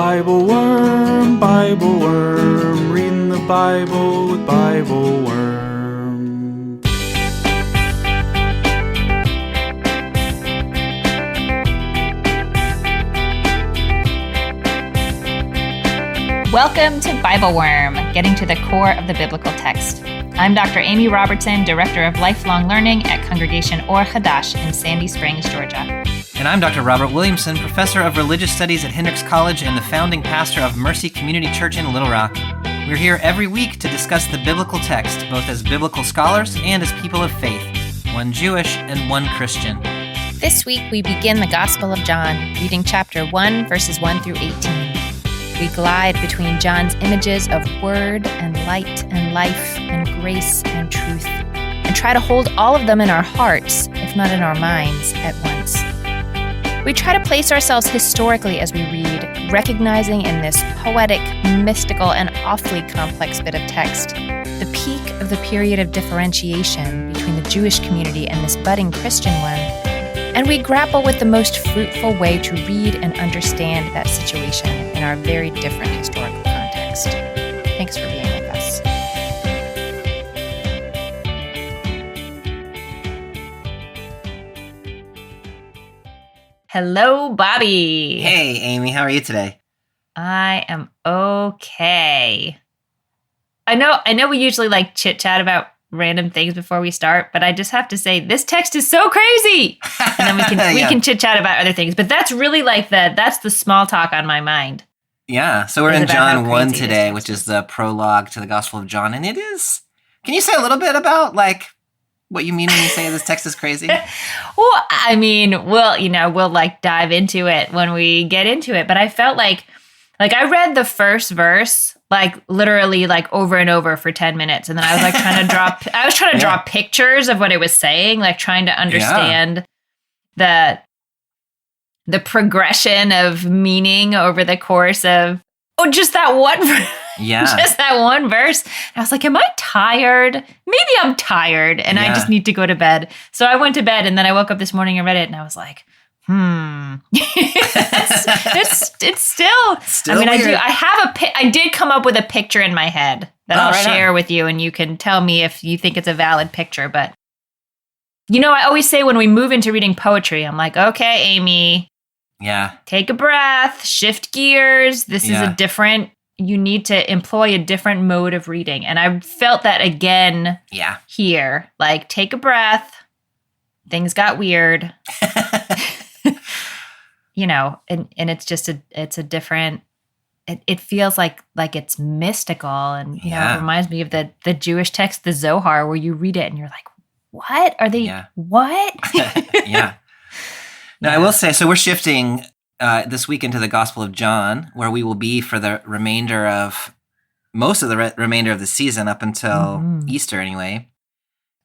BibleWorm, BibleWorm, reading the Bible with BibleWorm. Welcome to BibleWorm, getting to the core of the biblical text. I'm Dr. Amy Robertson, Director of Lifelong Learning at Congregation Or Hadash in Sandy Springs, Georgia. And I'm Dr. Robert Williamson, Professor of Religious Studies at Hendrix College and the founding pastor of Mercy Community Church in Little Rock. We're here every week to discuss the biblical text, both as biblical scholars and as people of faith, one Jewish and one Christian. This week we begin the Gospel of John, reading chapter 1, verses 1 through 18. We glide between John's images of word and light and life and grace and truth, and try to hold all of them in our hearts, if not in our minds, at once. We try to place ourselves historically as we read, recognizing in this poetic, mystical, and awfully complex bit of text the peak of the period of differentiation between the Jewish community and this budding Christian one, and we grapple with the most fruitful way to read and understand that situation in our very different historical context. Thanks for being with us. Hello, Bobby. Hey, Amy, how are you today? I am okay. I know we usually like chit-chat about random things before we start, but I just have to say this text is so crazy. And then we can chit-chat about other things, but that's really that's the small talk on my mind. Yeah, so we're in John 1 today, which is the prologue to the Gospel of John, and it is. Can you say a little bit about what you mean when you say this text is crazy? Well, I mean, we'll dive into it when we get into it. But I felt like I read the first verse literally over and over for 10 minutes, and then I was trying to draw pictures of what it was saying, trying to understand the progression of meaning over the course of just that one. Just that one verse. And I was like, am I tired? Maybe I'm tired and I just need to go to bed. So I went to bed and then I woke up this morning and read it and I was like, it's still I mean, weird. I did come up with a picture in my head that I'll share with you and you can tell me if you think it's a valid picture. But, I always say when we move into reading poetry, I'm like, okay, Amy, take a breath, shift gears. This is you need to employ a different mode of reading. And I felt that again here. Take a breath. Things got weird. And it's just it's a different, it feels like it's mystical. And, it reminds me of the Jewish text, the Zohar, where you read it and you're like, what are they, what? Now, I will say, so we're shifting this week into the Gospel of John, where we will be for the remainder of most of the remainder of the season up until Easter anyway.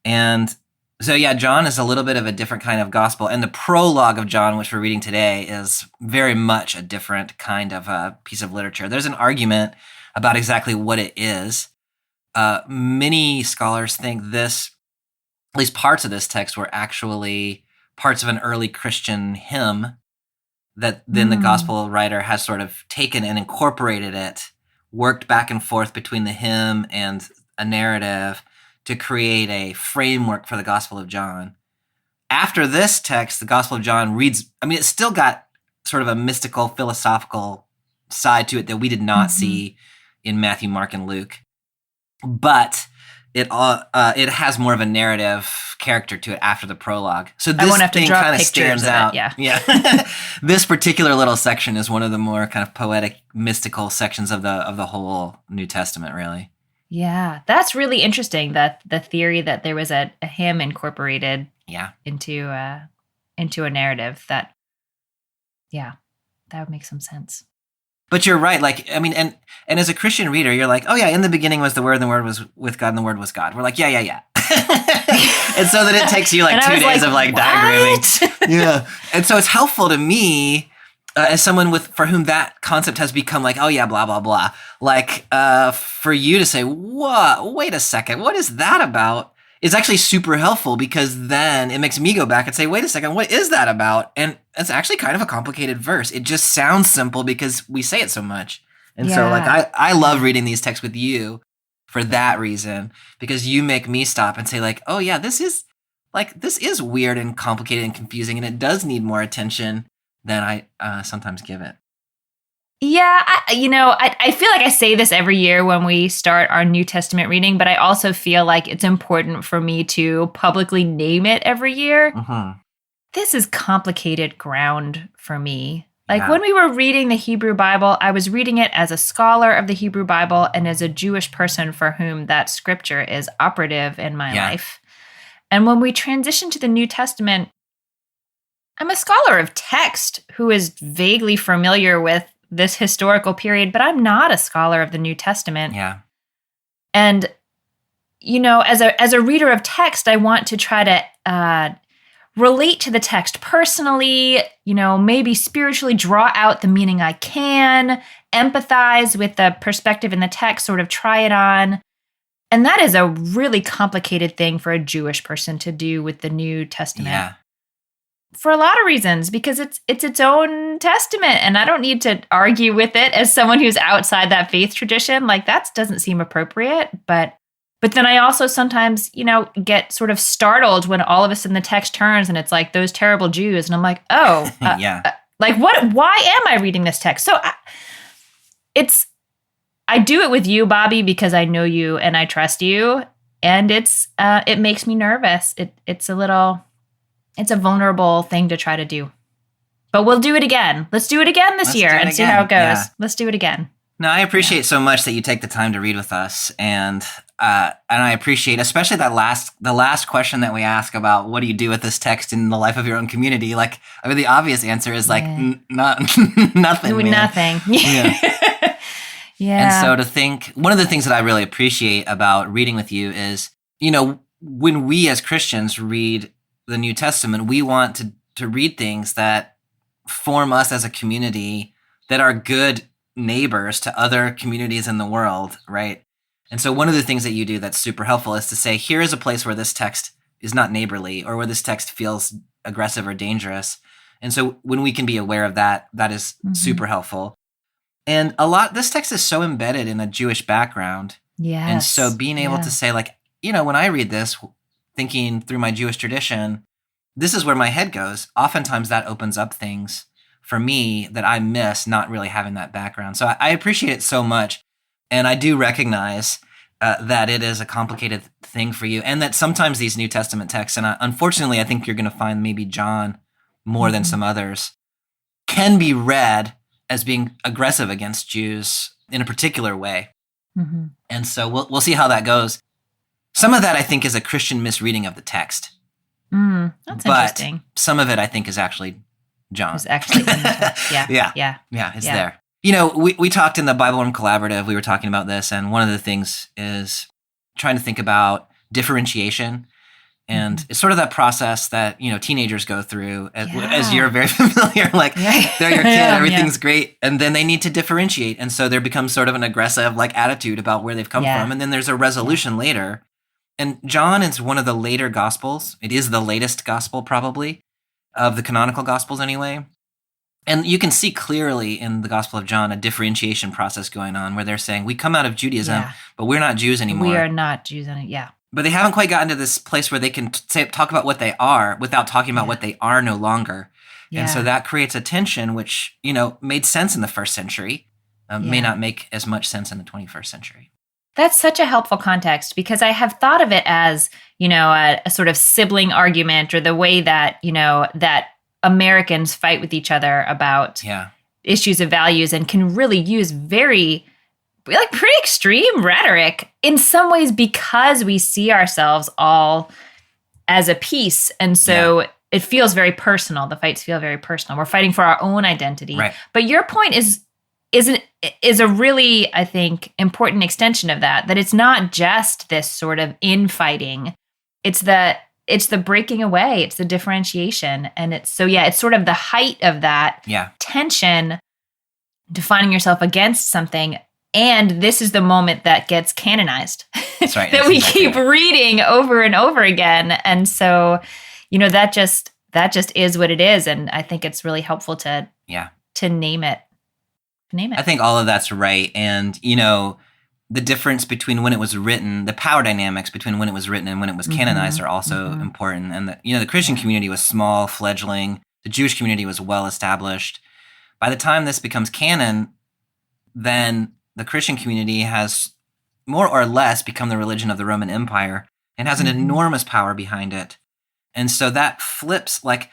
And so, John is a little bit of a different kind of gospel. And the prologue of John, which we're reading today, is very much a different kind of a piece of literature. There's an argument about exactly what it is. Many scholars think at least parts of this text were actually parts of an early Christian hymn that then the gospel writer has sort of taken and incorporated it, worked back and forth between the hymn and a narrative to create a framework for the Gospel of John. After this text, the Gospel of John reads, it's still got sort of a mystical, philosophical side to it that we did not see in Matthew, Mark, and Luke. But it has more of a narrative character to it after the prologue. So this thing kind of stands out. This particular little section is one of the more kind of poetic, mystical sections of the whole New Testament, really. Yeah, that's really interesting. That the theory that there was a hymn incorporated into a narrative that would make some sense. But you're right. And as a Christian reader, you're like, oh yeah, in the beginning was the Word, and the Word was with God, and the Word was God. We're like, yeah. And so then it takes you 2 days of diagramming. And so it's helpful to me as someone for whom that concept has become oh yeah, blah, blah, blah. For you to say, whoa, wait a second, what is that about? it's actually super helpful because then it makes me go back and say, wait a second, what is that about? And it's actually kind of a complicated verse. It just sounds simple because we say it so much. And so like I love reading these texts with you for that reason, because you make me stop and say like, oh yeah, this is weird and complicated and confusing, and it does need more attention than I sometimes give it. Yeah, I feel like I say this every year when we start our New Testament reading, but I also feel like it's important for me to publicly name it every year. Mm-hmm. This is complicated ground for me. Like when we were reading the Hebrew Bible, I was reading it as a scholar of the Hebrew Bible and as a Jewish person for whom that scripture is operative in my life. And when we transition to the New Testament, I'm a scholar of text who is vaguely familiar with this historical period, but I'm not a scholar of the New Testament. Yeah. And, as a reader of text, I want to try to relate to the text personally, maybe spiritually draw out the meaning I can, empathize with the perspective in the text, sort of try it on. And that is a really complicated thing for a Jewish person to do with the New Testament. Yeah. For a lot of reasons, because it's its own testament, and I don't need to argue with it as someone who's outside that faith tradition. Like that doesn't seem appropriate, but then I also sometimes, get sort of startled when all of a sudden the text turns and it's like those terrible Jews, and I'm like, oh, like what? Why am I reading this text? So I do it with you, Bobby, because I know you and I trust you, and it makes me nervous. It's a vulnerable thing to try to do. But we'll do it again. Let's do it again this year and see how it goes. Yeah. Let's do it again. No, I appreciate so much that you take the time to read with us. And I appreciate especially the last question that we ask about what do you do with this text in the life of your own community? Like, I mean, the obvious answer is like, nothing. Nothing. Yeah. Yeah. And so to think, one of the things that I really appreciate about reading with you is, when we as Christians read the New Testament, we want to read things that form us as a community that are good neighbors to other communities in the world, right? And so one of the things that you do that's super helpful is to say, here is a place where this text is not neighborly or where this text feels aggressive or dangerous. And so when we can be aware of that, that is super helpful. And this text is so embedded in a Jewish background. Yes. And so being able to say like, when I read this, thinking through my Jewish tradition, this is where my head goes. Oftentimes that opens up things for me that I miss not really having that background. So I appreciate it so much. And I do recognize that it is a complicated thing for you, and that sometimes these New Testament texts, and unfortunately I think you're going to find maybe John more than some others, can be read as being aggressive against Jews in a particular way. Mm-hmm. And so we'll see how that goes. Some of that I think is a Christian misreading of the text. That's interesting. Some of it I think is actually John. It's actually in the text. Yeah. It's there. We talked in the BibleWorm Collaborative, we were talking about this, and one of the things is trying to think about differentiation. And it's sort of that process that, teenagers go through as you're very familiar, like they're your kid, everything's great. And then they need to differentiate. And so there becomes sort of an aggressive attitude about where they've come from. And then there's a resolution later. And John is one of the later gospels. It is the latest gospel probably of the canonical gospels anyway. And you can see clearly in the Gospel of John a differentiation process going on where they're saying, we come out of Judaism, but we're not Jews anymore. We are not Jews anymore, yeah. But they haven't quite gotten to this place where they can talk about what they are without talking about what they are no longer. Yeah. And so that creates a tension which, made sense in the first century, may not make as much sense in the 21st century. That's such a helpful context because I have thought of it as, a sort of sibling argument or the way that, that Americans fight with each other about issues of values and can really use very pretty extreme rhetoric in some ways because we see ourselves all as a piece. And so it feels very personal. The fights feel very personal. We're fighting for our own identity. Right. But your point is a really, I think, important extension of that it's not just this sort of infighting. It's the breaking away. It's the differentiation. And it's sort of the height of that tension, defining yourself against something And this is the moment that gets canonized. That's right. that That's we exactly keep right. reading over and over again. And so, that just is what it is. And I think it's really helpful to name it. I think all of that's right. And, the difference between when it was written, the power dynamics between when it was written and when it was canonized are also important. And, the Christian community was small, fledgling. The Jewish community was well established. By the time this becomes canon, then the Christian community has more or less become the religion of the Roman Empire and has an enormous power behind it. And so that flips a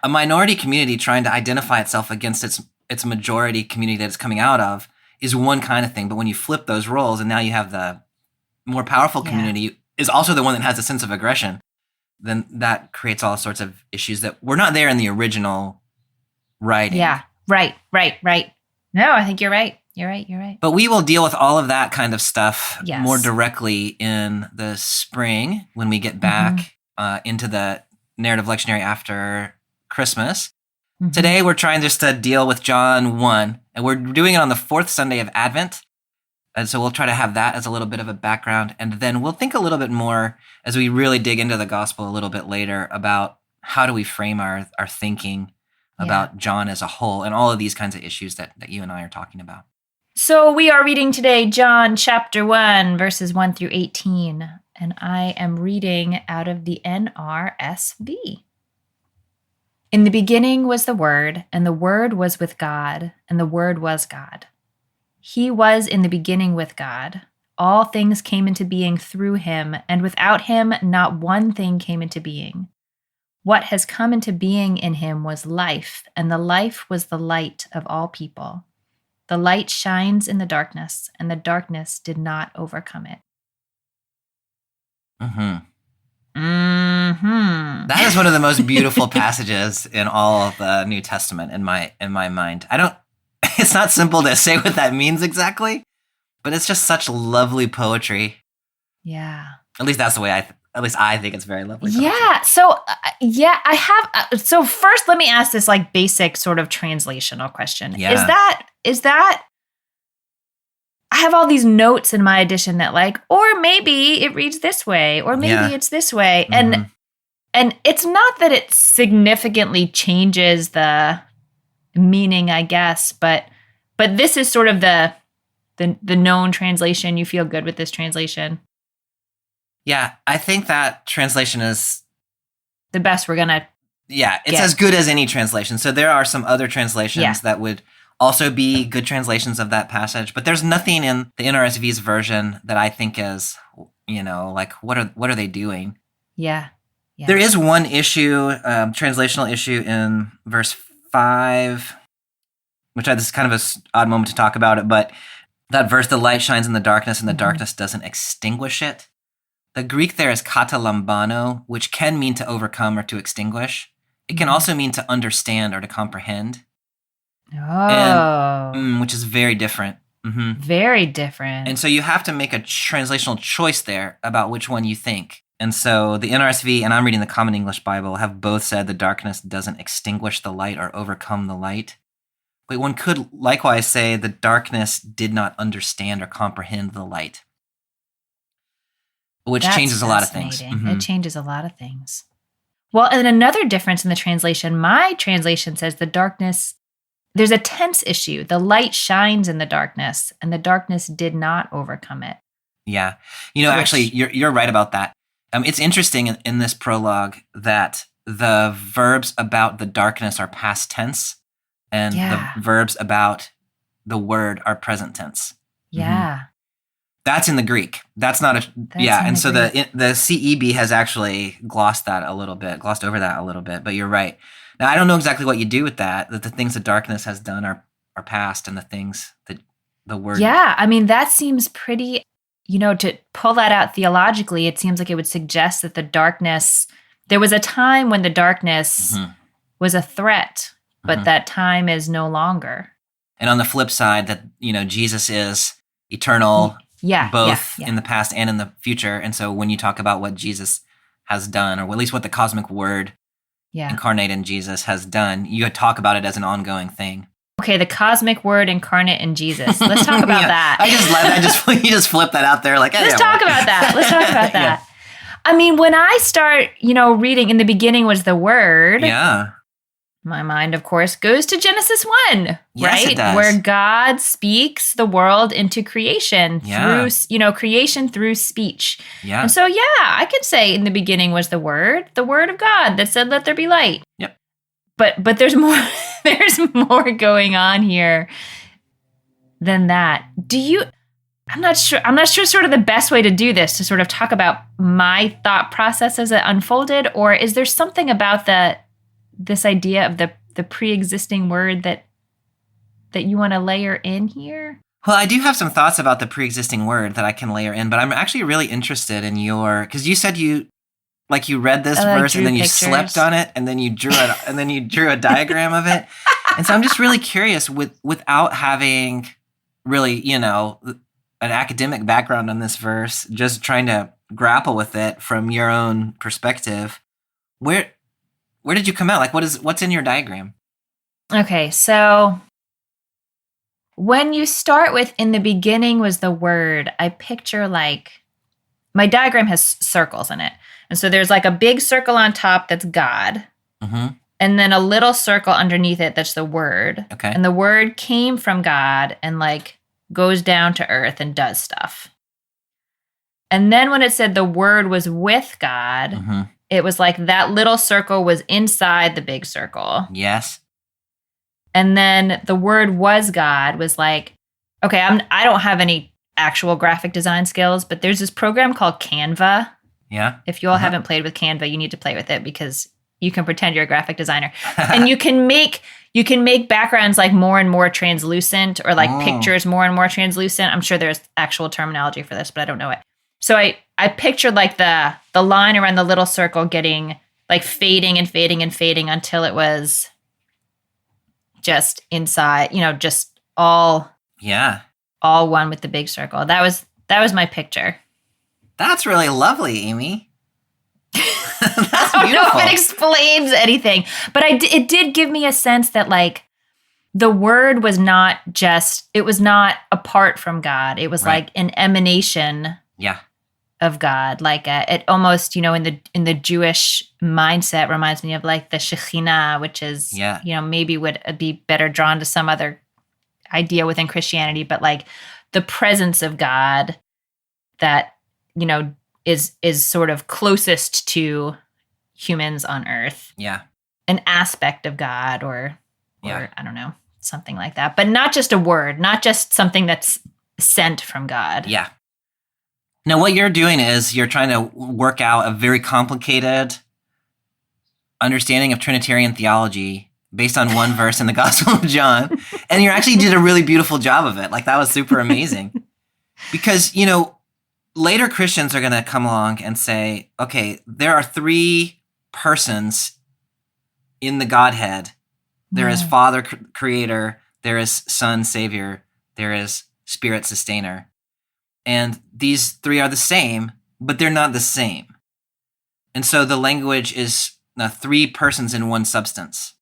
minority community trying to identify itself against its majority community that it's coming out of is one kind of thing. But when you flip those roles and now you have the more powerful community is also the one that has a sense of aggression, then that creates all sorts of issues that were not there in the original writing. Yeah, right. No, I think you're right. You're right. But we will deal with all of that kind of stuff Yes. more directly in the spring when we get back into the narrative lectionary after Christmas. Today, we're trying just to deal with John 1, and we're doing it on the fourth Sunday of Advent. And so we'll try to have that as a little bit of a background. And then we'll think a little bit more as we really dig into the gospel a little bit later about how do we frame our thinking about John as a whole and all of these kinds of issues that you and I are talking about. So we are reading today John chapter 1, verses 1 through 18. And I am reading out of the NRSV. In the beginning was the Word, and the Word was with God, and the Word was God. He was in the beginning with God. All things came into being through him, and without him not one thing came into being. What has come into being in him was life, and the life was the light of all people. The light shines in the darkness, and the darkness did not overcome it. That is one of the most beautiful passages in all of the New Testament in my mind. It's not simple to say what that means exactly, but it's just such lovely poetry. Yeah. At least that's the way I think it's very lovely poetry. Yeah. So, I have. So first, let me ask this basic sort of translational question. Yeah. Is that? I have all these notes in my edition that or maybe it reads this way, or maybe it's this way, and it's not that it significantly changes the meaning, I guess, but this is sort of the known translation. You feel good with this translation? Yeah, I think that translation is the best we're gonna. Yeah, it's as good as any translation. So there are some other translations that would also be good translations of that passage, but there's nothing in the NRSV's version that I think is, what are they doing? Yeah. There is one issue, translational issue in verse 5, which this is kind of an odd moment to talk about it, but that verse, the light shines in the darkness and the darkness doesn't extinguish it. The Greek there is katalambano, which can mean to overcome or to extinguish. It can also mean to understand or to comprehend. Oh. Which is very different. Very different. And so you have to make a translational choice there about which one you think. And so the NRSV, and I'm reading the Common English Bible, have both said the darkness doesn't extinguish the light or overcome the light. But one could likewise say the darkness did not understand or comprehend the light, which changes a lot of things. It changes a lot of things. Well, and another difference in the translation, my translation says the darkness, there's a tense issue. The light shines in the darkness, and the darkness did not overcome it. Yeah. Actually, you're right about that. It's interesting in this prologue that the verbs about the darkness are past tense, and the verbs about the word are present tense. Yeah. That's in the Greek. That's not a and so Greek. the CEB has actually glossed over that a little bit. But you're right. Now I don't know exactly what you do with that. That the things that darkness has done are past, and the things that the word. Yeah, I mean that seems pretty. To pull that out theologically, it seems like it would suggest that the darkness. There was a time when the darkness was a threat, but that time is no longer. And on the flip side, that Jesus is eternal. Both in the past and in the future. And so when you talk about what Jesus has done, or at least what the cosmic word incarnate in Jesus has done, you talk about it as an ongoing thing. Okay, the cosmic word incarnate in Jesus. Let's talk about that. I just love that. You just flip that out there like, hey, Let's talk about that. Let's talk about that. I mean, when I start, reading, in the beginning was the word. Yeah. My mind, of course, goes to Genesis 1, Yes, right? it does. Where God speaks the world into creation through, creation through speech. Yeah. And so, I could say in the beginning was the word of God that said, let there be light. Yep. But there's more, there's more going on here than that. I'm not sure sort of the best way to do this, to sort of talk about my thought process as it unfolded, or is there something about this idea of the pre-existing word that you want to layer in here? Well, I do have some thoughts about the pre-existing word that I can layer in, but I'm actually really interested in because you said you read this verse and then you slept on it and then you drew it and then you drew a diagram of it. And so I'm just really curious without having really, an academic background on this verse, just trying to grapple with it from your own perspective. Where did you come out? Like, what's in your diagram? Okay, so when you start with in the beginning was the word, I picture my diagram has circles in it. And so there's like a big circle on top that's God. Mm-hmm. And then a little circle underneath it that's the word. Okay. And the word came from God and goes down to earth and does stuff. And then when it said the word was with God, mm-hmm. It was like that little circle was inside the big circle. Yes. And then the word was God was like, okay, I don't have any actual graphic design skills, but there's this program called Canva. Yeah. If you all haven't played with Canva, you need to play with it because you can pretend you're a graphic designer. And you can make backgrounds more and more translucent, or pictures more and more translucent. I'm sure there's actual terminology for this, but I don't know it. So I pictured the line around the little circle getting fading and fading and fading until it was just inside, just all one with the big circle. That was my picture. That's really lovely, Amy. That's I don't know beautiful. if it explains anything, but it did give me a sense that the word was not apart from God. It was an emanation of God. It almost, in the Jewish mindset reminds me of the Shekhinah, which is, maybe would be better drawn to some other idea within Christianity, but the presence of God that, is sort of closest to humans on earth. Yeah. An aspect of God or I don't know, something like that. But not just a word, not just something that's sent from God. Yeah. Now, what you're doing is you're trying to work out a very complicated understanding of Trinitarian theology based on one verse in the Gospel of John. And you actually did a really beautiful job of it. That was super amazing. Because, later Christians are going to come along and say, okay, there are three persons in the Godhead. There is Father, Creator. There is Son, Savior. There is Spirit, Sustainer. And these three are the same, but they're not the same. And so the language is three persons in one substance.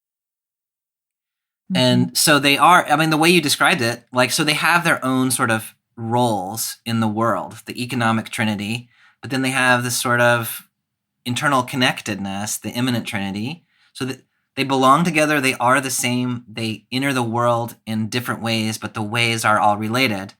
Mm-hmm. And so they are, the way you described it, so they have their own sort of roles in the world, the economic trinity, but then they have this sort of internal connectedness, the immanent trinity, so that they belong together, they are the same, they enter the world in different ways, but the ways are all related.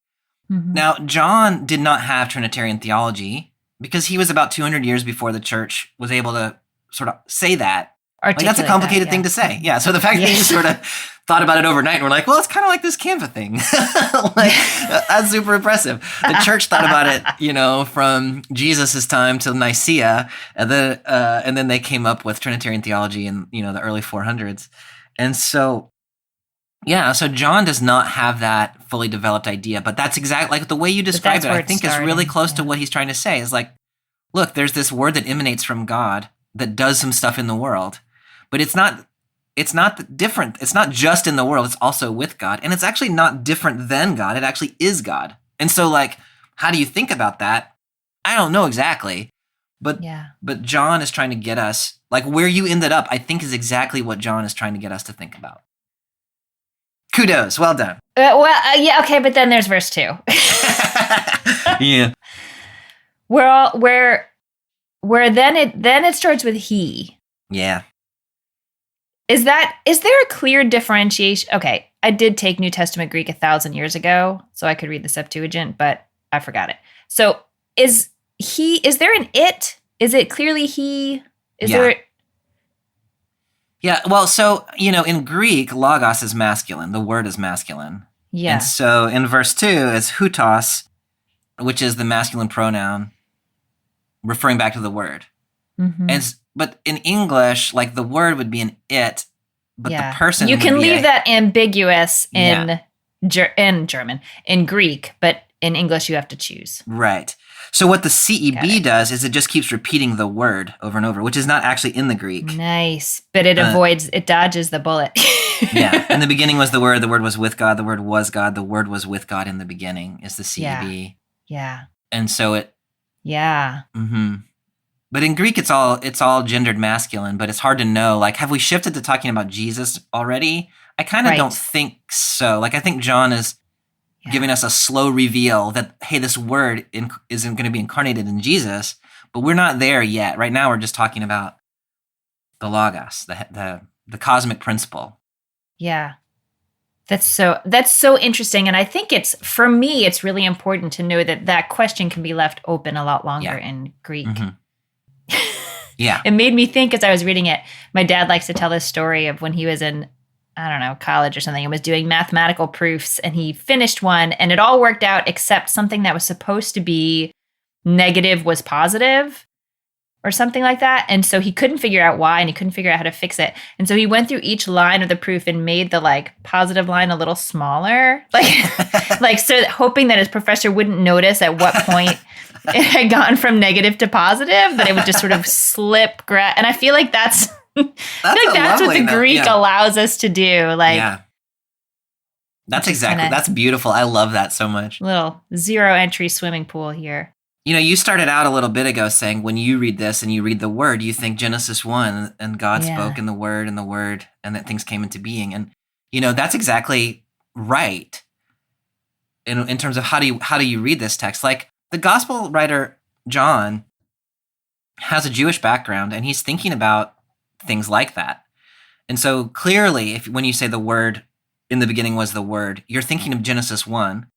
Mm-hmm. Now, John did not have Trinitarian theology because he was about 200 years before the church was able to sort of say that. That's a complicated thing to say. Yeah. So the fact that you sort of thought about it overnight and we're like, well, it's kind of like this Canva thing. That's super impressive. The church thought about it, from Jesus' time till Nicaea, and then they came up with Trinitarian theology in, the early 400s. And so, so John does not have that fully developed idea, but that's exactly the way you described it, I think is really close to what he's trying to say is look, there's this word that emanates from God that does some stuff in the world. But it's not different. It's not just in the world. It's also with God. And it's actually not different than God. It actually is God. And so how do you think about that? I don't know exactly. But John is trying to get us, where you ended up, I think is exactly what John is trying to get us to think about. Kudos. Well done. Yeah, okay, but then there's verse 2. Yeah. where then it starts with he. Yeah. Is there a clear differentiation? Okay, I did take New Testament Greek 1,000 years ago, so I could read the Septuagint, but I forgot it. So is there an it? Is it clearly he? Is Yeah. there? Yeah, well, so, in Greek, logos is masculine. The word is masculine. Yeah. And so in verse 2 is hutos, which is the masculine pronoun referring back to the word. Mm-hmm. But in English, like the word would be an it, but the person you can would be leave that ambiguous in Yeah. German, in Greek, but in English you have to choose. Right. So what the CEB Got it. does is it just keeps repeating the word over and over, which is not actually in the Greek. Nice, but it dodges the bullet. Yeah. In the beginning was the word was with God, the word was God, the word was with God in the beginning is the CEB. Yeah. And so it Yeah. Mm-hmm. But in Greek, it's all gendered masculine, but it's hard to know. Like, have we shifted to talking about Jesus already? I kind of don't think so. Like, I think John is giving us a slow reveal that, hey, this word isn't going to be incarnated in Jesus, but we're not there yet. Right now, we're just talking about the logos, the cosmic principle. Yeah. That's so interesting. And I think for me, it's really important to know that question can be left open a lot longer in Greek. Mm-hmm. Yeah. It made me think as I was reading it. My dad likes to tell this story of when he was in, I don't know, college or something, and was doing mathematical proofs, and he finished one and it all worked out except something that was supposed to be negative was positive or something like that. And so he couldn't figure out why, and he couldn't figure out how to fix it. And so he went through each line of the proof and made the positive line a little smaller, so that, hoping that his professor wouldn't notice at what point it had gone from negative to positive, that it would just sort of slip. And I feel like that's what the Greek allows us to do. That's beautiful. I love that so much. Little zero entry swimming pool here. You started out a little bit ago saying when you read this and you read the word, you think Genesis 1 and God spoke in the word and that things came into being. And, that's exactly right in terms of how do you read this text? Like the gospel writer, John, has a Jewish background and he's thinking about things like that. And so clearly, when you say the word in the beginning was the word, you're thinking of Genesis 1.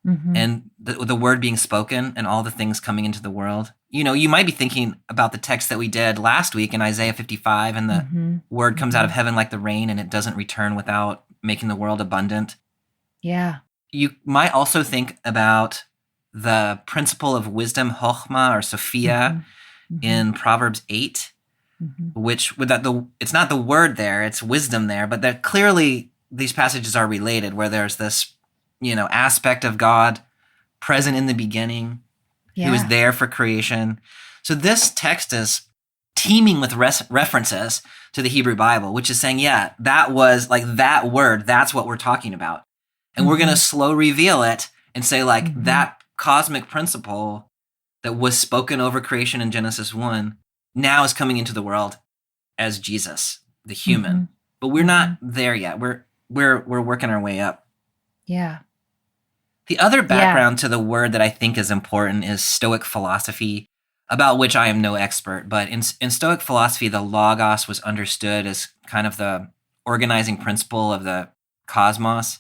Mm-hmm. And the word being spoken and all the things coming into the world. You might be thinking about the text that we did last week in Isaiah 55 and the word comes out of heaven like the rain and it doesn't return without making the world abundant. Yeah. You might also think about the principle of wisdom, chokhmah or Sophia, in Proverbs 8, which it's not the word there, it's wisdom there, but that clearly these passages are related where there's this aspect of God present in the beginning. He was there for creation. So this text is teeming with references to the Hebrew Bible, which is saying, that was like that word. That's what we're talking about. And we're going to slow reveal it and say that cosmic principle that was spoken over creation in Genesis 1 now is coming into the world as Jesus, the human. But we're not there yet. We're working our way up. Yeah. The other background to the word that I think is important is Stoic philosophy, about which I am no expert. But in Stoic philosophy, the logos was understood as kind of the organizing principle of the cosmos.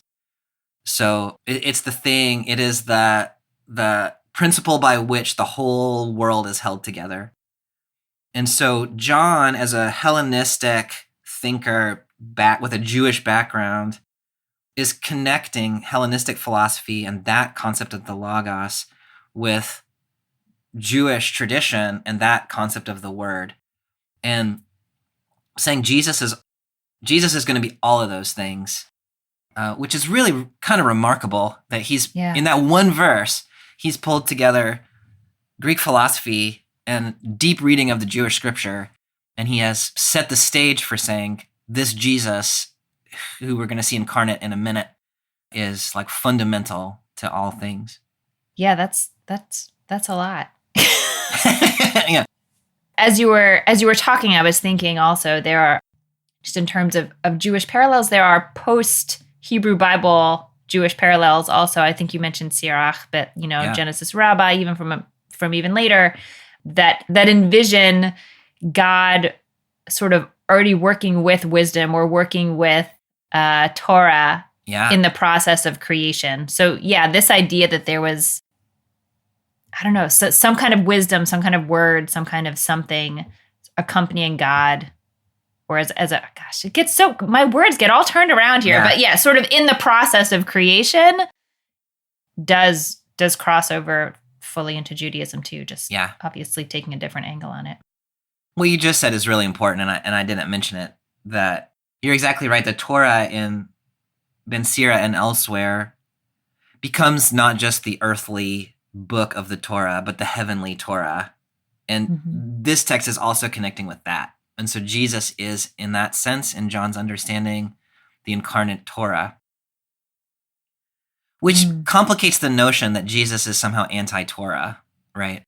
So it's the thing, it is the principle by which the whole world is held together. And so John, as a Hellenistic thinker with a Jewish background, is connecting Hellenistic philosophy and that concept of the logos with Jewish tradition and that concept of the word, and saying Jesus is going to be all of those things, which is really kind of remarkable that he's in that one verse, he's pulled together Greek philosophy and deep reading of the Jewish scripture, and he has set the stage for saying this Jesus, who we're going to see incarnate in a minute, is fundamental to all things. Yeah, that's a lot. Yeah. As you were talking, I was thinking also there are, just in terms of Jewish parallels, there are post Hebrew Bible Jewish parallels also. I think you mentioned Sirach, but Genesis Rabbi, even from even later, that envision God sort of already working with wisdom or working with Torah in the process of creation. So this idea that there was, I don't know, so some kind of wisdom, some kind of word, some kind of something accompanying God, or it gets so, my words get all turned around here, but sort of in the process of creation does cross over fully into Judaism too, just obviously taking a different angle on it. What you just said is really important, and I didn't mention it, that you're exactly right. The Torah in Ben Sira and elsewhere becomes not just the earthly book of the Torah, but the heavenly Torah. And this text is also connecting with that. And so Jesus is, in that sense, in John's understanding, the incarnate Torah, which complicates the notion that Jesus is somehow anti-Torah, right?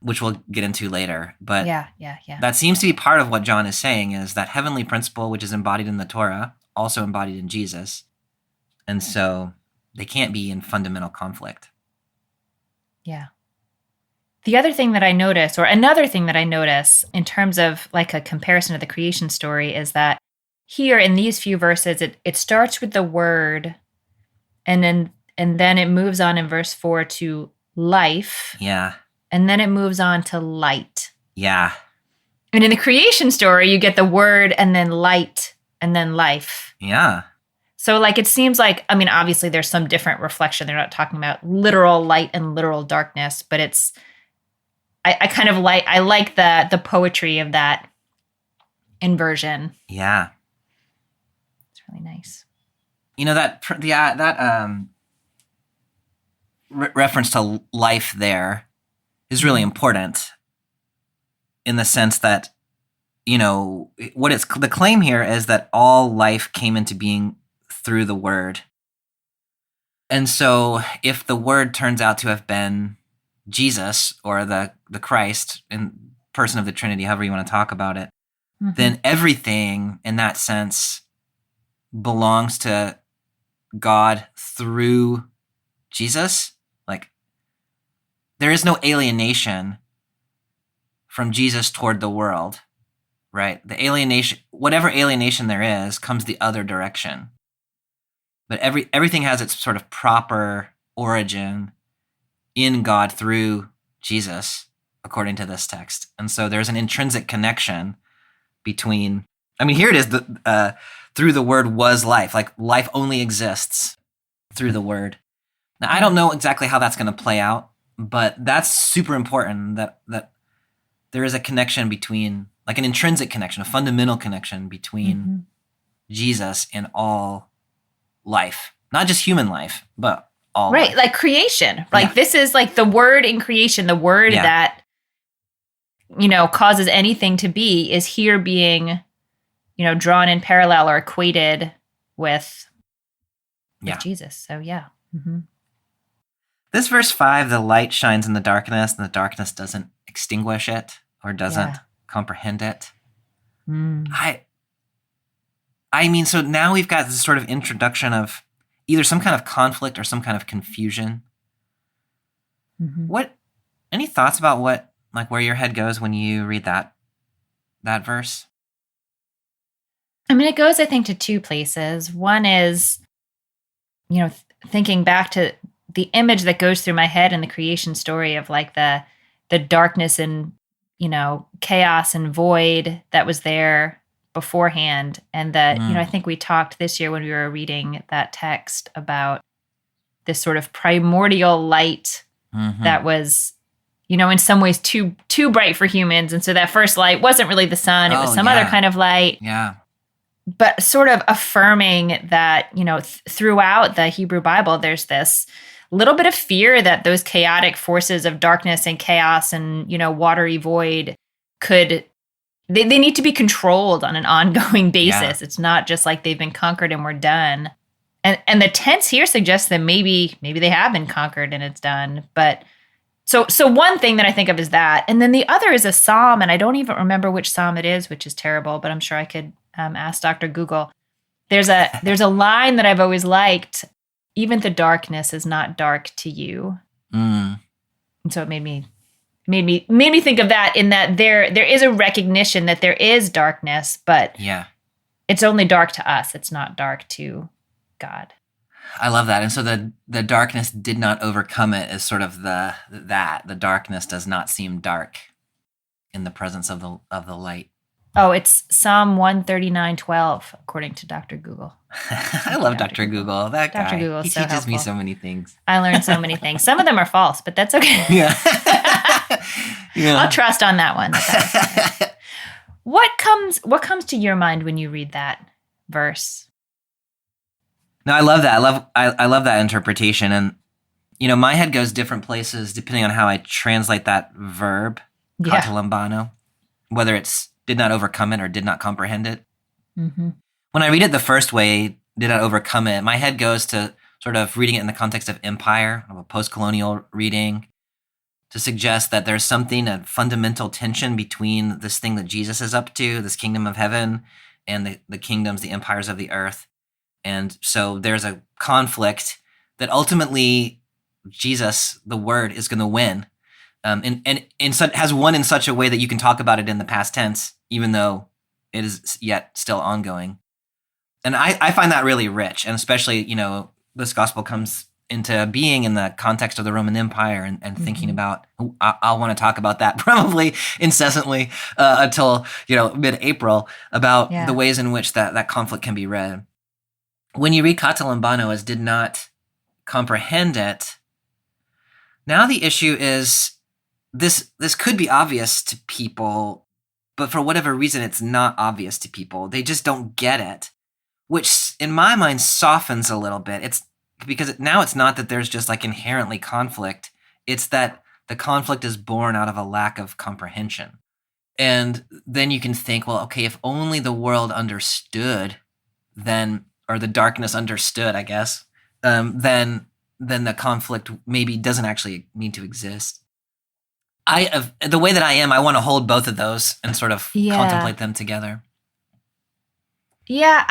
Which we'll get into later. But that seems to be part of what John is saying, is that heavenly principle, which is embodied in the Torah, also embodied in Jesus. And so they can't be in fundamental conflict. Yeah. The other thing that I notice, or another thing that I notice in terms of like a comparison to the creation story, is that here in these few verses, it starts with the word, and then it moves on in verse 4 to life. Yeah. And then it moves on to light. Yeah. And in the creation story, you get the word and then light and then life. Yeah. So like it seems like, I mean, obviously there's some different reflection. They're not talking about literal light and literal darkness, but it's, I kind of like the poetry of that inversion. Yeah. It's really nice. Reference to life there is really important, in the sense that, the claim here is that all life came into being through the word. And so if the word turns out to have been Jesus, or the Christ, in person of the Trinity, however you want to talk about it, then everything in that sense belongs to God through Jesus. Like, there is no alienation from Jesus toward the world, right? The alienation, whatever alienation there is, comes the other direction. But everything has its sort of proper origin in God through Jesus, according to this text. And so there's an intrinsic connection between, here it is, through the word was life. Like, life only exists through the word. Now, I don't know exactly how that's going to play out, but that's super important, that there is a connection between, like an intrinsic connection, a fundamental connection between Jesus and all life. Not just human life, but all life. Like creation. Like this is like the word in creation, the word that, causes anything to be, is here being, drawn in parallel or equated with Jesus. So This verse 5, the light shines in the darkness, and the darkness doesn't extinguish it or doesn't comprehend it. So now we've got this sort of introduction of either some kind of conflict or some kind of confusion. Any thoughts about where your head goes when you read that verse? It goes, I think, to two places. One is, thinking back to the image that goes through my head in the creation story of like the darkness and, chaos and void that was there beforehand. And that, I think we talked this year when we were reading that text about this sort of primordial light that was, in some ways too bright for humans. And so that first light wasn't really the sun. It was some other kind of light. Yeah. But sort of affirming that, throughout the Hebrew Bible, there's this little bit of fear that those chaotic forces of darkness and chaos and, watery void they need to be controlled on an ongoing basis. Yeah. It's not just like they've been conquered and we're done. And the tense here suggests that maybe they have been conquered and it's done. But so one thing that I think of is that. And then the other is a psalm, and I don't even remember which psalm it is, which is terrible, but I'm sure I could ask Dr. Google. There's a line that I've always liked. Even the darkness is not dark to you. Mm. And so it made me think of that, in that there is a recognition that there is darkness, but Yeah. it's only dark to us. It's not dark to God. I love that. And so the darkness did not overcome it is sort of the darkness does not seem dark in the presence of the light. Oh, it's Psalm 139:12, according to Dr. Google. I love Dr. Google. That guy. Dr. Google is He so teaches me helpful. so many things. I learned so many things. Some of them are false, but that's okay. Yeah. Yeah. I'll trust on that one. What comes to your mind when you read that verse? No, I love that. I love that interpretation. And, my head goes different places depending on how I translate that verb, Yeah. katalambano, whether it's did not overcome it or did not comprehend it. Mm-hmm. When I read it the first way, did not overcome it, my head goes to sort of reading it in the context of empire, of a post-colonial reading, to suggest that there's a fundamental tension between this thing that Jesus is up to, this kingdom of heaven, and the kingdoms, the empires of the earth. And so there's a conflict that ultimately Jesus, the Word, is going to win. Has won in such a way that you can talk about it in the past tense, even though it is yet still ongoing. And I find that really rich. And especially, this gospel comes into being in the context of the Roman Empire and thinking about, I'll want to talk about that probably incessantly until, mid-April, about the ways in which that conflict can be read. When you read katalambano as did not comprehend it, now the issue is this could be obvious to people, but for whatever reason, it's not obvious to people. They just don't get it, which in my mind softens a little bit. It's because now it's not that there's just like inherently conflict. It's that the conflict is born out of a lack of comprehension. And then you can think, well, okay, if only the world understood, or the darkness understood, I guess, then the conflict maybe doesn't actually need to exist. The way that I am, I want to hold both of those and sort of contemplate them together. Yeah,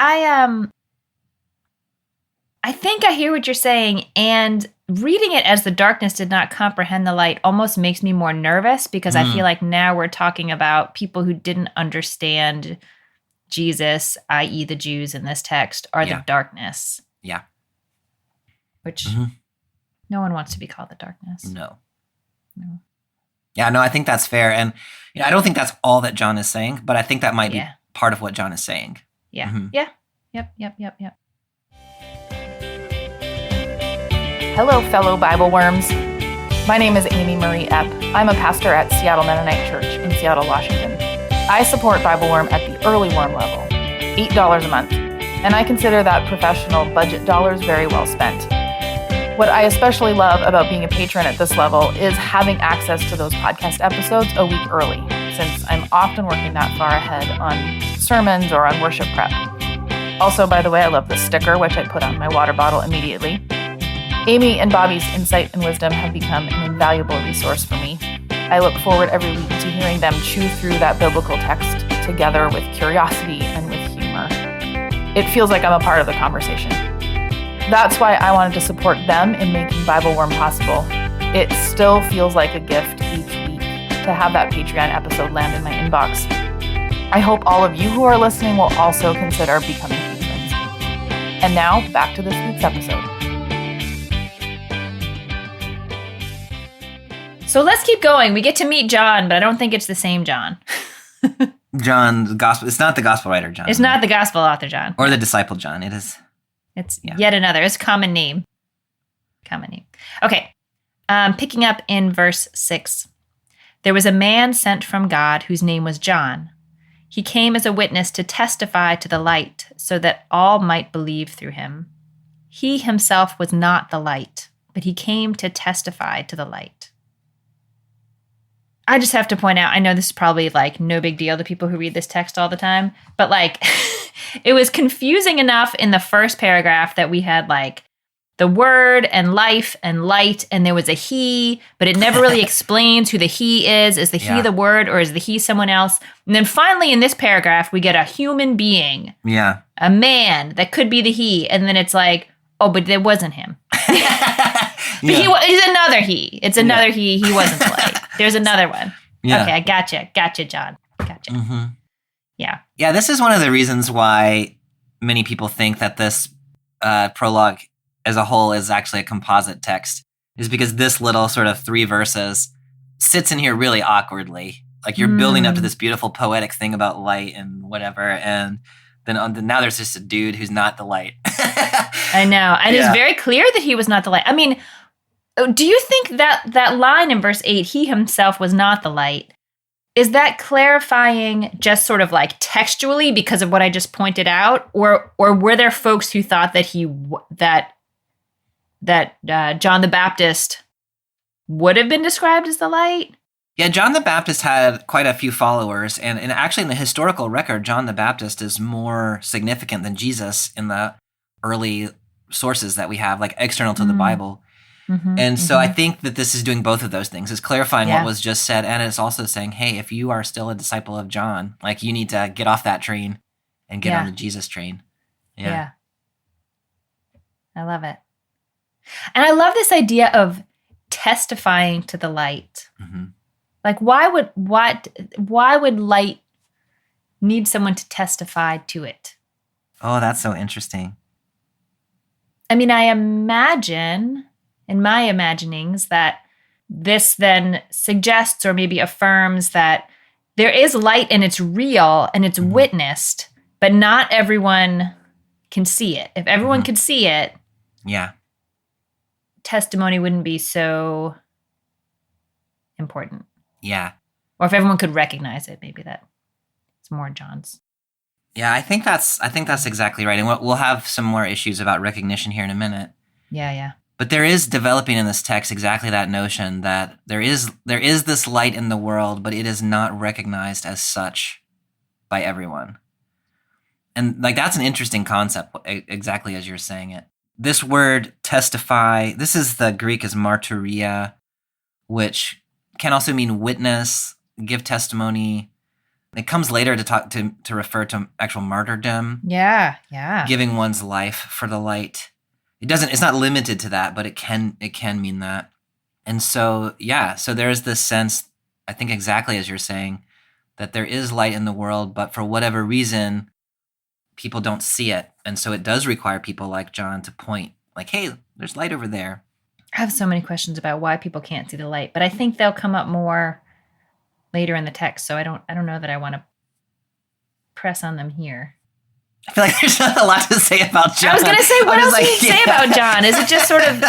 I think I hear what you're saying, and reading it as the darkness did not comprehend the light almost makes me more nervous, because I feel like now we're talking about people who didn't understand Jesus, i.e. the Jews in this text, are the darkness. Yeah. Which no one wants to be called the darkness. No. Yeah, no, I think that's fair. And I don't think that's all that John is saying, but I think that might be part of what John is saying. Yeah. Mm-hmm. Yeah. Yep. Hello, fellow BibleWorms. My name is Amy Marie Epp. I'm a pastor at Seattle Mennonite Church in Seattle, Washington. I support BibleWorm at the early worm level, $8 a month, and I consider that professional budget dollars very well spent. What I especially love about being a patron at this level is having access to those podcast episodes a week early, since I'm often working that far ahead on sermons or on worship prep. Also, by the way, I love the sticker, which I put on my water bottle immediately. Amy and Bobby's insight and wisdom have become an invaluable resource for me. I look forward every week to hearing them chew through that biblical text together with curiosity and with humor. It feels like I'm a part of the conversation. That's why I wanted to support them in making BibleWorm possible. It still feels like a gift each week to have that Patreon episode land in my inbox. I hope all of you who are listening will also consider becoming patrons. And now, back to this week's episode. So let's keep going. We get to meet John, but I don't think it's the same John. John, the gospel. It's not the gospel writer John. It's not the gospel author John. Or the disciple John. It is. It's yet another. It's a common name. Okay. Picking up in verse 6. There was a man sent from God whose name was John. He came as a witness to testify to the light, so that all might believe through him. He himself was not the light, but he came to testify to the light. I just have to point out, I know this is probably like no big deal to people who read this text all the time, but like it was confusing enough in the first paragraph that we had like the word and life and light, and there was a he, but it never really explains who the he is. Is the he the word, or is the he someone else? And then finally in this paragraph, we get a human being. Yeah. A man that could be the he. And then it's like, oh, but it wasn't him. But he's another he. It's another he. He wasn't the light. There's another one. Yeah. Okay, I gotcha. Gotcha, John. Gotcha. Mm-hmm. Yeah. Yeah, this is one of the reasons why many people think that this prologue as a whole is actually a composite text, is because this little sort of 3 verses sits in here really awkwardly. Like you're building up to this beautiful poetic thing about light and whatever, and then now there's just a dude who's not the light. I know. And it's very clear that he was not the light. I mean, do you think that line in verse 8, he himself was not the light, is that clarifying just sort of like textually because of what I just pointed out? Or were there folks who thought that that John the Baptist would have been described as the light? Yeah, John the Baptist had quite a few followers, and actually in the historical record, John the Baptist is more significant than Jesus in the early sources that we have, like external to the Bible. Mm-hmm, and so I think that this is doing both of those things. It's clarifying what was just said, and it's also saying, hey, if you are still a disciple of John, like you need to get off that train and get on the Jesus train. Yeah. I love it. And I love this idea of testifying to the light. Mm-hmm. Like, why would light need someone to testify to it? Oh, that's so interesting. I mean, I imagine in my imaginings that this then suggests or maybe affirms that there is light and it's real and it's witnessed, but not everyone can see it. If everyone could see it, testimony wouldn't be so important. Yeah. Or if everyone could recognize it, maybe that it's more John's. Yeah, I think that's exactly right. And we'll have some more issues about recognition here in a minute. Yeah. But there is developing in this text exactly that notion that there is this light in the world, but it is not recognized as such by everyone. And like that's an interesting concept, exactly as you're saying it. This word testify, this is the Greek is martyria, which can also mean witness, give testimony. It comes later to refer to actual martyrdom. Yeah. Giving one's life for the light. It's not limited to that, but it can mean that. And so there's this sense, I think exactly as you're saying, that there is light in the world, but for whatever reason, people don't see it. And so it does require people like John to point, like, hey, there's light over there. I have so many questions about why people can't see the light, but I think they'll come up more later in the text. So I don't know that I want to press on them here. I feel like there's not a lot to say about John. I was going to say, what else can you say about John? Is it just sort of,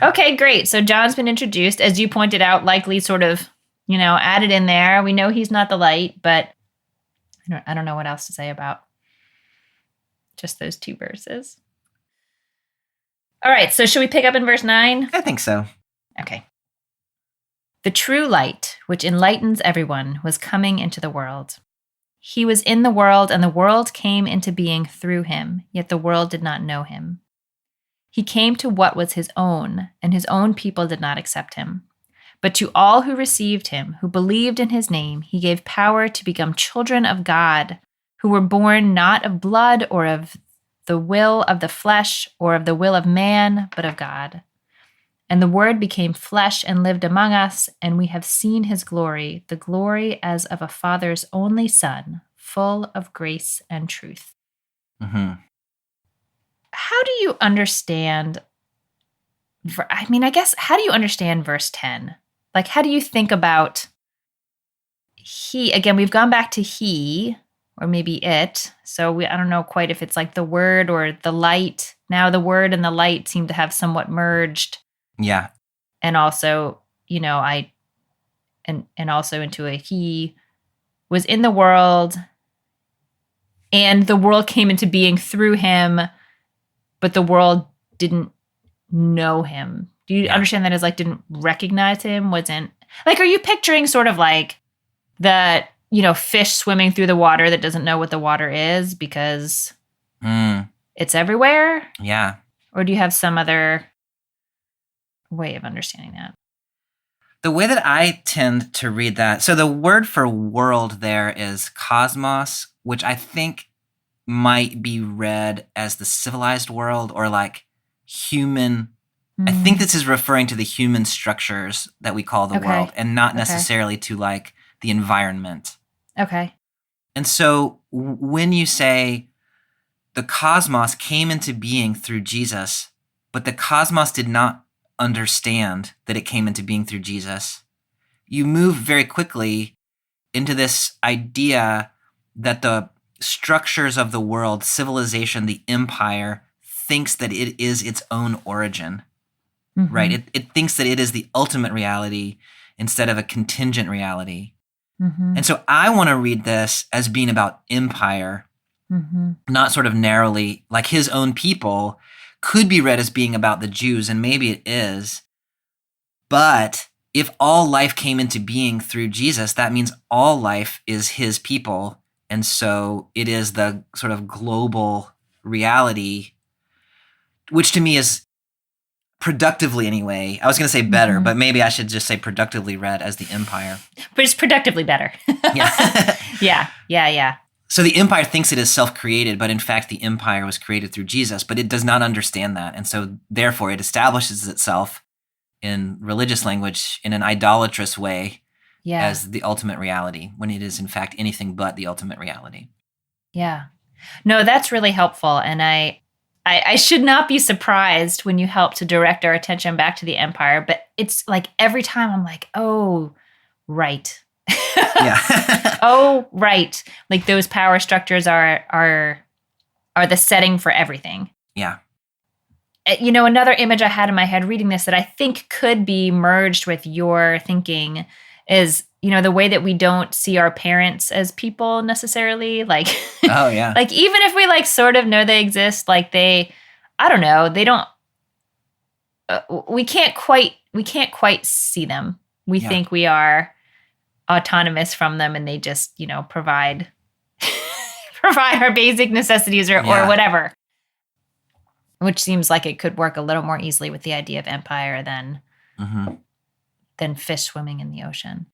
okay, great. So John's been introduced, as you pointed out, likely sort of, added in there. We know he's not the light, but I don't know what else to say about just those 2 verses. All right, so should we pick up in verse 9? I think so. Okay. The true light, which enlightens everyone, was coming into the world. He was in the world, and the world came into being through him, yet the world did not know him. He came to what was his own, and his own people did not accept him. But to all who received him, who believed in his name, he gave power to become children of God, who were born not of blood or of the will of the flesh or of the will of man, but of God. And the Word became flesh and lived among us, and we have seen his glory, the glory as of a Father's only Son, full of grace and truth. Mm-hmm. How do you understand, how do you understand verse 10? Like, how do you think about he? Again, we've gone back to he, or maybe it. So I don't know quite if it's like the word or the light. Now the word and the light seem to have somewhat merged. Yeah. And also, and also into a he was in the world and the world came into being through him, but the world didn't know him. Do you understand that as like didn't recognize him? Wasn't like, are you picturing sort of like the, fish swimming through the water that doesn't know what the water is because it's everywhere? Yeah. Or do you have some other way of understanding that? The way that I tend to read that, so the word for world there is cosmos, which I think might be read as the civilized world or like human. I think this is referring to the human structures that we call the world and not necessarily to like the environment. Okay. And so when you say the cosmos came into being through Jesus, but the cosmos did not understand that it came into being through Jesus, you move very quickly into this idea that the structures of the world, civilization, the empire, thinks that it is its own origin, right? It thinks that it is the ultimate reality instead of a contingent reality. And so I want to read this as being about empire, not sort of narrowly, like his own people could be read as being about the Jews, and maybe it is. But if all life came into being through Jesus, that means all life is his people. And so it is the sort of global reality, which to me is productively anyway. I was going to say better, but maybe I should just say productively read as the empire. But it's productively better. Yeah. Yeah. So the empire thinks it is self-created, but in fact the empire was created through Jesus, but it does not understand that. And so therefore it establishes itself in religious language in an idolatrous way as the ultimate reality, when it is in fact anything but the ultimate reality. Yeah. No, that's really helpful. And I should not be surprised when you help to direct our attention back to the empire, but it's like every time I'm like, oh, right. Yeah. Oh, right. Like those power structures are the setting for everything. Yeah. You know, another image I had in my head reading this that I think could be merged with your thinking is, you know, the way that we don't see our parents as people necessarily. Like, oh yeah. Like even if we like sort of know they exist, like I don't know, they don't. We can't quite see them. We think we are autonomous from them, and they just, you know, provide our basic necessities or whatever. Which seems like it could work a little more easily with the idea of empire than fish swimming in the ocean.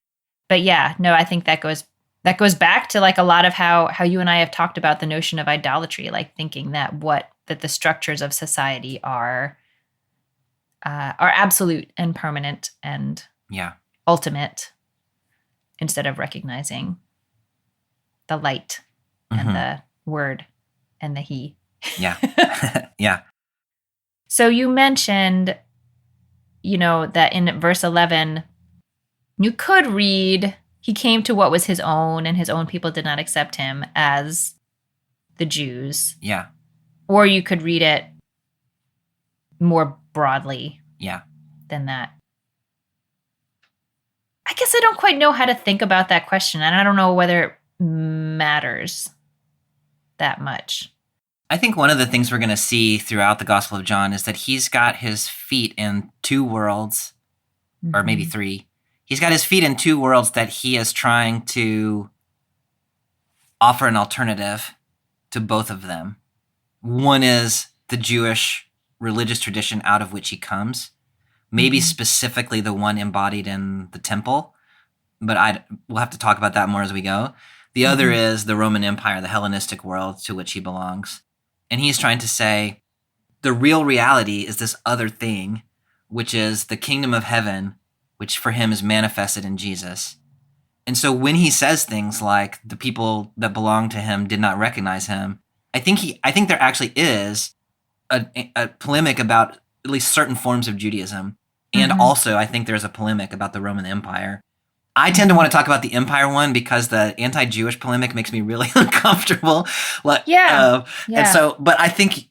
But yeah, no, I think that goes back to like a lot of how you and I have talked about the notion of idolatry, like thinking that the structures of society are absolute and permanent and ultimate, instead of recognizing the light and the word and the he. Yeah. Yeah. So you mentioned, you know, that in verse 11, you could read, he came to what was his own, and his own people did not accept him, as the Jews. Yeah. Or you could read it more broadly than that. I guess I don't quite know how to think about that question, and I don't know whether it matters that much. I think one of the things we're going to see throughout the Gospel of John is that he's got his feet in two worlds, or maybe three. He's got his feet in two worlds that he is trying to offer an alternative to both of them. One is the Jewish religious tradition out of which he comes, maybe specifically the one embodied in the temple, but we'll have to talk about that more as we go. The other is the Roman Empire, the Hellenistic world to which he belongs. And he's trying to say the real reality is this other thing, which is the kingdom of heaven, which for him is manifested in Jesus. And so when he says things like the people that belong to him did not recognize him, I think there actually is a polemic about at least certain forms of Judaism. And also I think there's a polemic about the Roman Empire. I tend to want to talk about the empire one because the anti-Jewish polemic makes me really uncomfortable. And so, but I think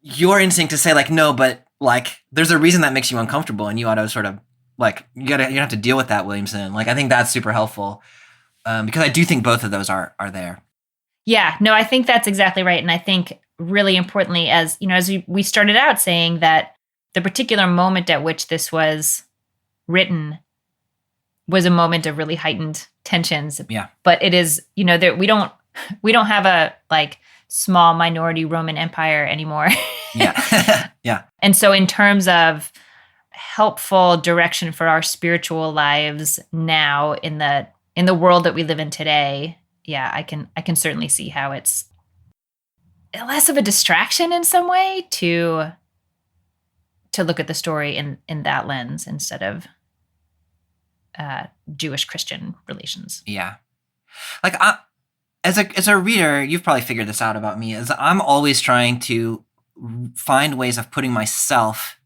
your instinct to say like, no, but like, there's a reason that makes you uncomfortable, and you ought to sort of like, you have to deal with that, Williamson. Like, I think that's super helpful because I do think both of those are there. Yeah, no, I think that's exactly right. And I think really importantly, as you know, as we started out saying that the particular moment at which this was written was a moment of really heightened tensions. Yeah. But it is, you know, that we don't have a like small minority Roman Empire anymore. Yeah. Yeah. And so in terms of helpful direction for our spiritual lives now in the world that we live in today, yeah, I can certainly see how it's less of a distraction in some way to look at the story in that lens instead of Jewish Christian relations. Yeah. Like as a reader, you've probably figured this out about me, is I'm always trying to find ways of putting myself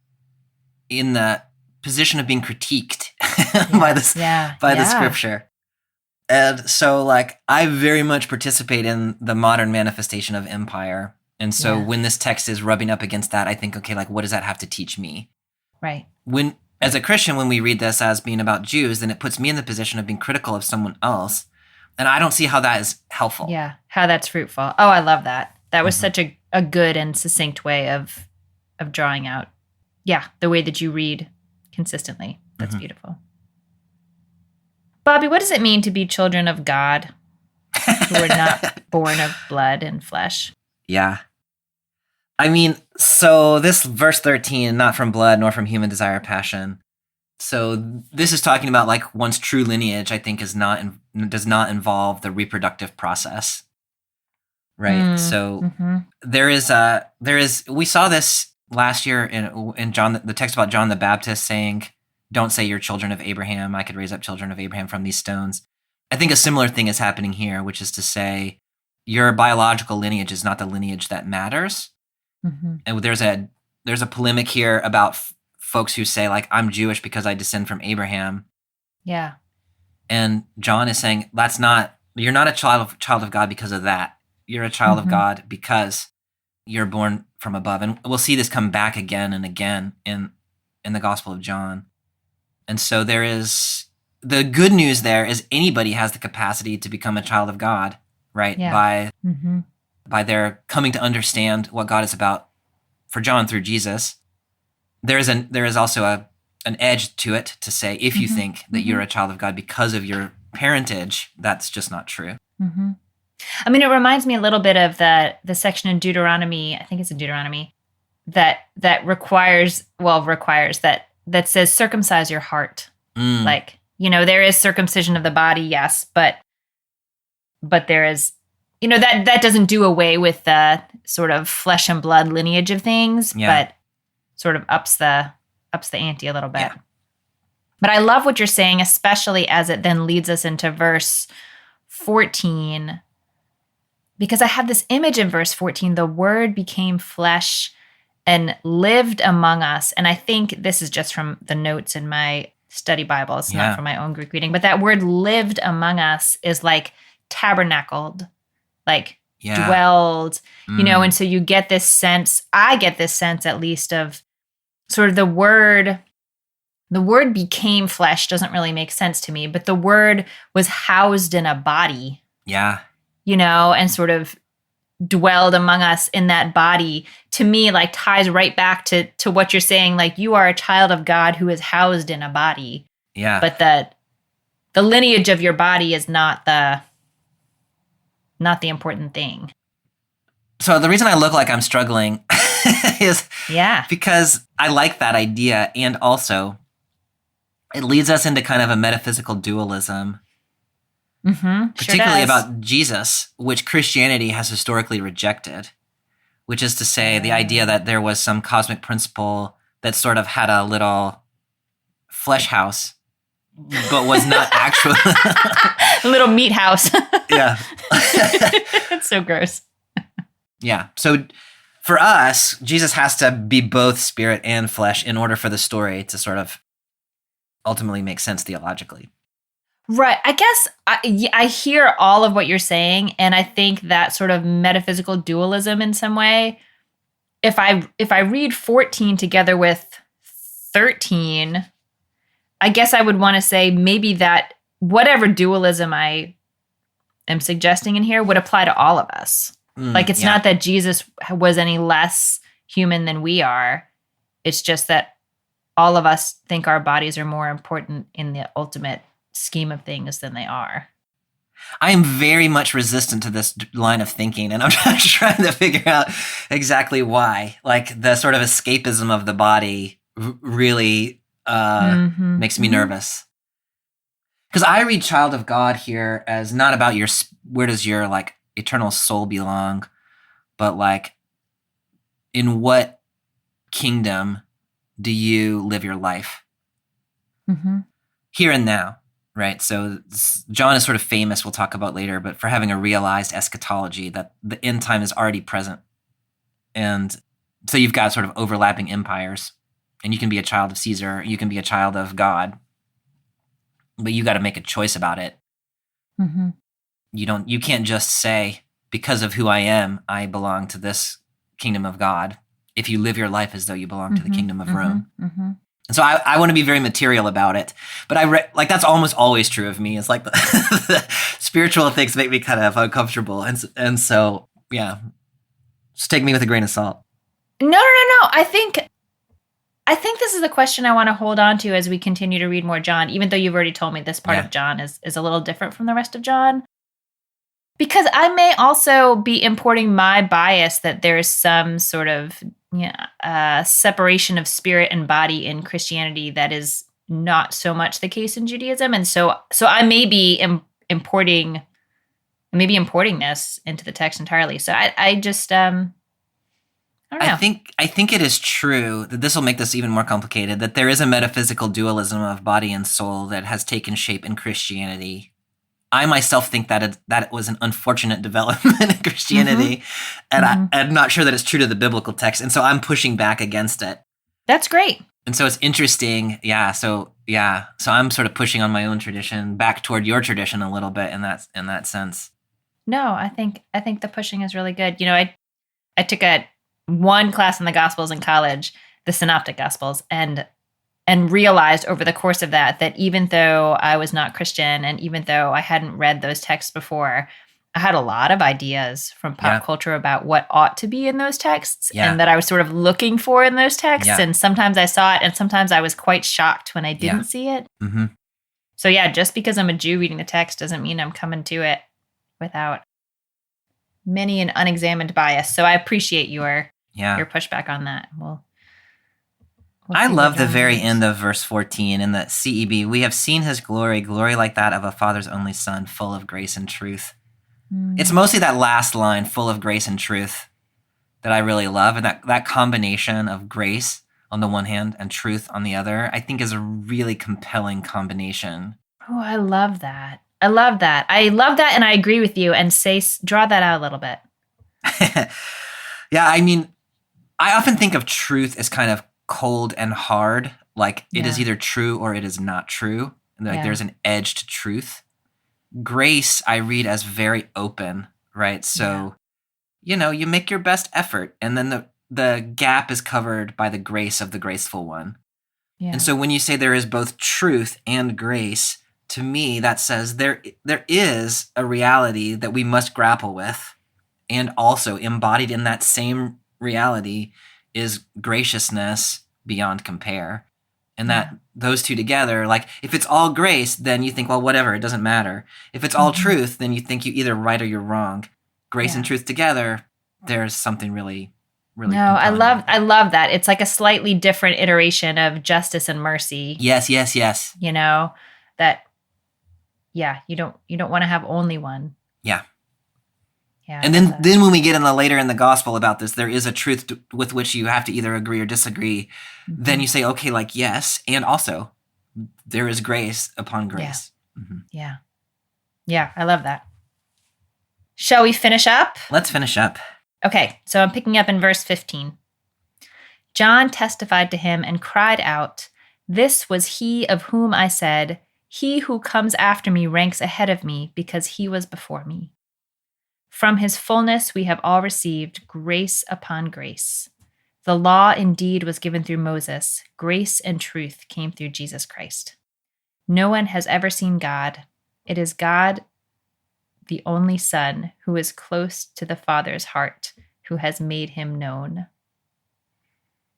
in the position of being critiqued by the scripture. And so like I very much participate in the modern manifestation of empire. And so when this text is rubbing up against that, I think, okay, like what does that have to teach me? Right. As a Christian, when we read this as being about Jews, then it puts me in the position of being critical of someone else. And I don't see how that is helpful. Yeah, how that's fruitful. Oh, I love that. That was such a good and succinct way of drawing out, the way that you read consistently. That's beautiful. Bobby, what does it mean to be children of God who are not born of blood and flesh? Yeah. I mean, so this verse 13, not from blood nor from human desire or passion. So this is talking about like one's true lineage, I think, does not involve the reproductive process. Right. So there is we saw this last year in John, the text about John the Baptist saying, don't say you're children of Abraham. I could raise up children of Abraham from these stones. I think a similar thing is happening here, which is to say your biological lineage is not the lineage that matters. And there's a polemic here about folks who say like, I'm Jewish because I descend from Abraham. Yeah. And John is saying you're not a child of God because of that. You're a child of God because you're born from above. And we'll see this come back again and again in the Gospel of John. And so there is the good news there is anybody has the capacity to become a child of God, right? Yeah. By their coming to understand what God is about for John through Jesus. There is also an edge to it to say, if you think that you're a child of God because of your parentage, that's just not true. I mean, it reminds me a little bit of the section in Deuteronomy, I think it's in Deuteronomy, that requires that says circumcise your heart. Like, there is circumcision of the body, yes, but there is, that doesn't do away with the sort of flesh and blood lineage of things, but sort of ups the ante a little bit. Yeah. But I love what you're saying, especially as it then leads us into verse 14, because I have this image in verse 14, the word became flesh and lived among us. And I think this is just from the notes in my study Bible. It's not from my own Greek reading, but that word lived among us is like tabernacled, like dwelled, and so you get this sense, I get this sense at least of sort of the word became flesh doesn't really make sense to me, but the word was housed in a body. Yeah. And sort of dwelled among us in that body, to me, like ties right back to what you're saying, like you are a child of God who is housed in a body. Yeah. But the lineage of your body is not the important thing. So the reason I look like I'm struggling is because I like that idea, and also it leads us into kind of a metaphysical dualism. Particularly about Jesus, which Christianity has historically rejected, which is to say the idea that there was some cosmic principle that sort of had a little flesh house, but was not actual. A little meat house. Yeah. It's so gross. Yeah. So for us, Jesus has to be both spirit and flesh in order for the story to sort of ultimately make sense theologically. Right. I guess I hear all of what you're saying, and I think that sort of metaphysical dualism in some way, if I read 14 together with 13, I guess I would want to say maybe that whatever dualism I am suggesting in here would apply to all of us. Like it's not that Jesus was any less human than we are. It's just that all of us think our bodies are more important in the ultimate scheme of things than they are. I am very much resistant to this line of thinking, and I'm trying to figure out exactly why. Like the sort of escapism of the body really makes me nervous. Because I read child of God here as not about where does your like eternal soul belong, but like in what kingdom do you live your life? Here and now. Right. So John is sort of famous, we'll talk about later, but for having a realized eschatology that the end time is already present. And so you've got sort of overlapping empires, and you can be a child of Caesar, you can be a child of God, but you got to make a choice about it. You can't just say, because of who I am, I belong to this kingdom of God, if you live your life as though you belong to the kingdom of Rome. And so I want to be very material about it, but like that's almost always true of me. It's like the spiritual things make me kind of uncomfortable, and so yeah, just take me with a grain of salt. No. I think this is the question I want to hold on to as we continue to read more John, even though you've already told me this part of John is a little different from the rest of John. Because I may also be importing my bias that there's some sort of separation of spirit and body in Christianity that is not so much the case in Judaism, and so I may be importing this into the text entirely. So I just I don't know. I think it is true that this will make this even more complicated, that there is a metaphysical dualism of body and soul that has taken shape in Christianity. I myself think that it was an unfortunate development in Christianity, and I'm not sure that it's true to the biblical text, and so I'm pushing back against it. That's great. And so it's interesting, So I'm sort of pushing on my own tradition back toward your tradition a little bit in that sense. No, I think the pushing is really good. I took one class in the Gospels in college, the Synoptic Gospels, and realized over the course of that even though I was not Christian and even though I hadn't read those texts before, I had a lot of ideas from pop culture about what ought to be in those texts and that I was sort of looking for in those texts. And sometimes I saw it and sometimes I was quite shocked when I didn't see it. So just because I'm a Jew reading the text doesn't mean I'm coming to it without many an unexamined bias. So I appreciate your pushback on that. I love the very end of verse 14 in the CEB. We have seen his glory like that of a father's only son, full of grace and truth. It's mostly that last line, full of grace and truth, that I really love. And that combination of grace on the one hand and truth on the other, I think is a really compelling combination. Oh, I love that. And I agree with you. And draw that out a little bit. I mean, I often think of truth as kind of cold and hard, like it is either true or it is not true. And there's an edge to truth. Grace, I read as very open, right? So, you make your best effort, and then the gap is covered by the grace of the graceful one. Yeah. And so when you say there is both truth and grace, to me, that says there is a reality that we must grapple with, and also embodied in that same reality is graciousness beyond compare. And that those two together, like if it's all grace, then you think, well, whatever, it doesn't matter. If it's all truth, then you think you're either right or you're wrong. Grace and truth together, there's something really, really. No, I love that. It's like a slightly different iteration of justice and mercy. Yes. That you don't want to have only one. Yeah. Yeah, and then when we get later in the gospel about this, there is a truth with which you have to either agree or disagree. Then you say, okay, like, yes. And also there is grace upon grace. Yeah. I love that. Shall we finish up? Let's finish up. Okay. So I'm picking up in verse 15. John testified to him and cried out, "This was he of whom I said, 'He who comes after me ranks ahead of me because he was before me.' From his fullness we have all received grace upon grace. The law indeed was given through Moses. Grace and truth came through Jesus Christ. No one has ever seen God. It is God, the only Son, who is close to the Father's heart, who has made him known."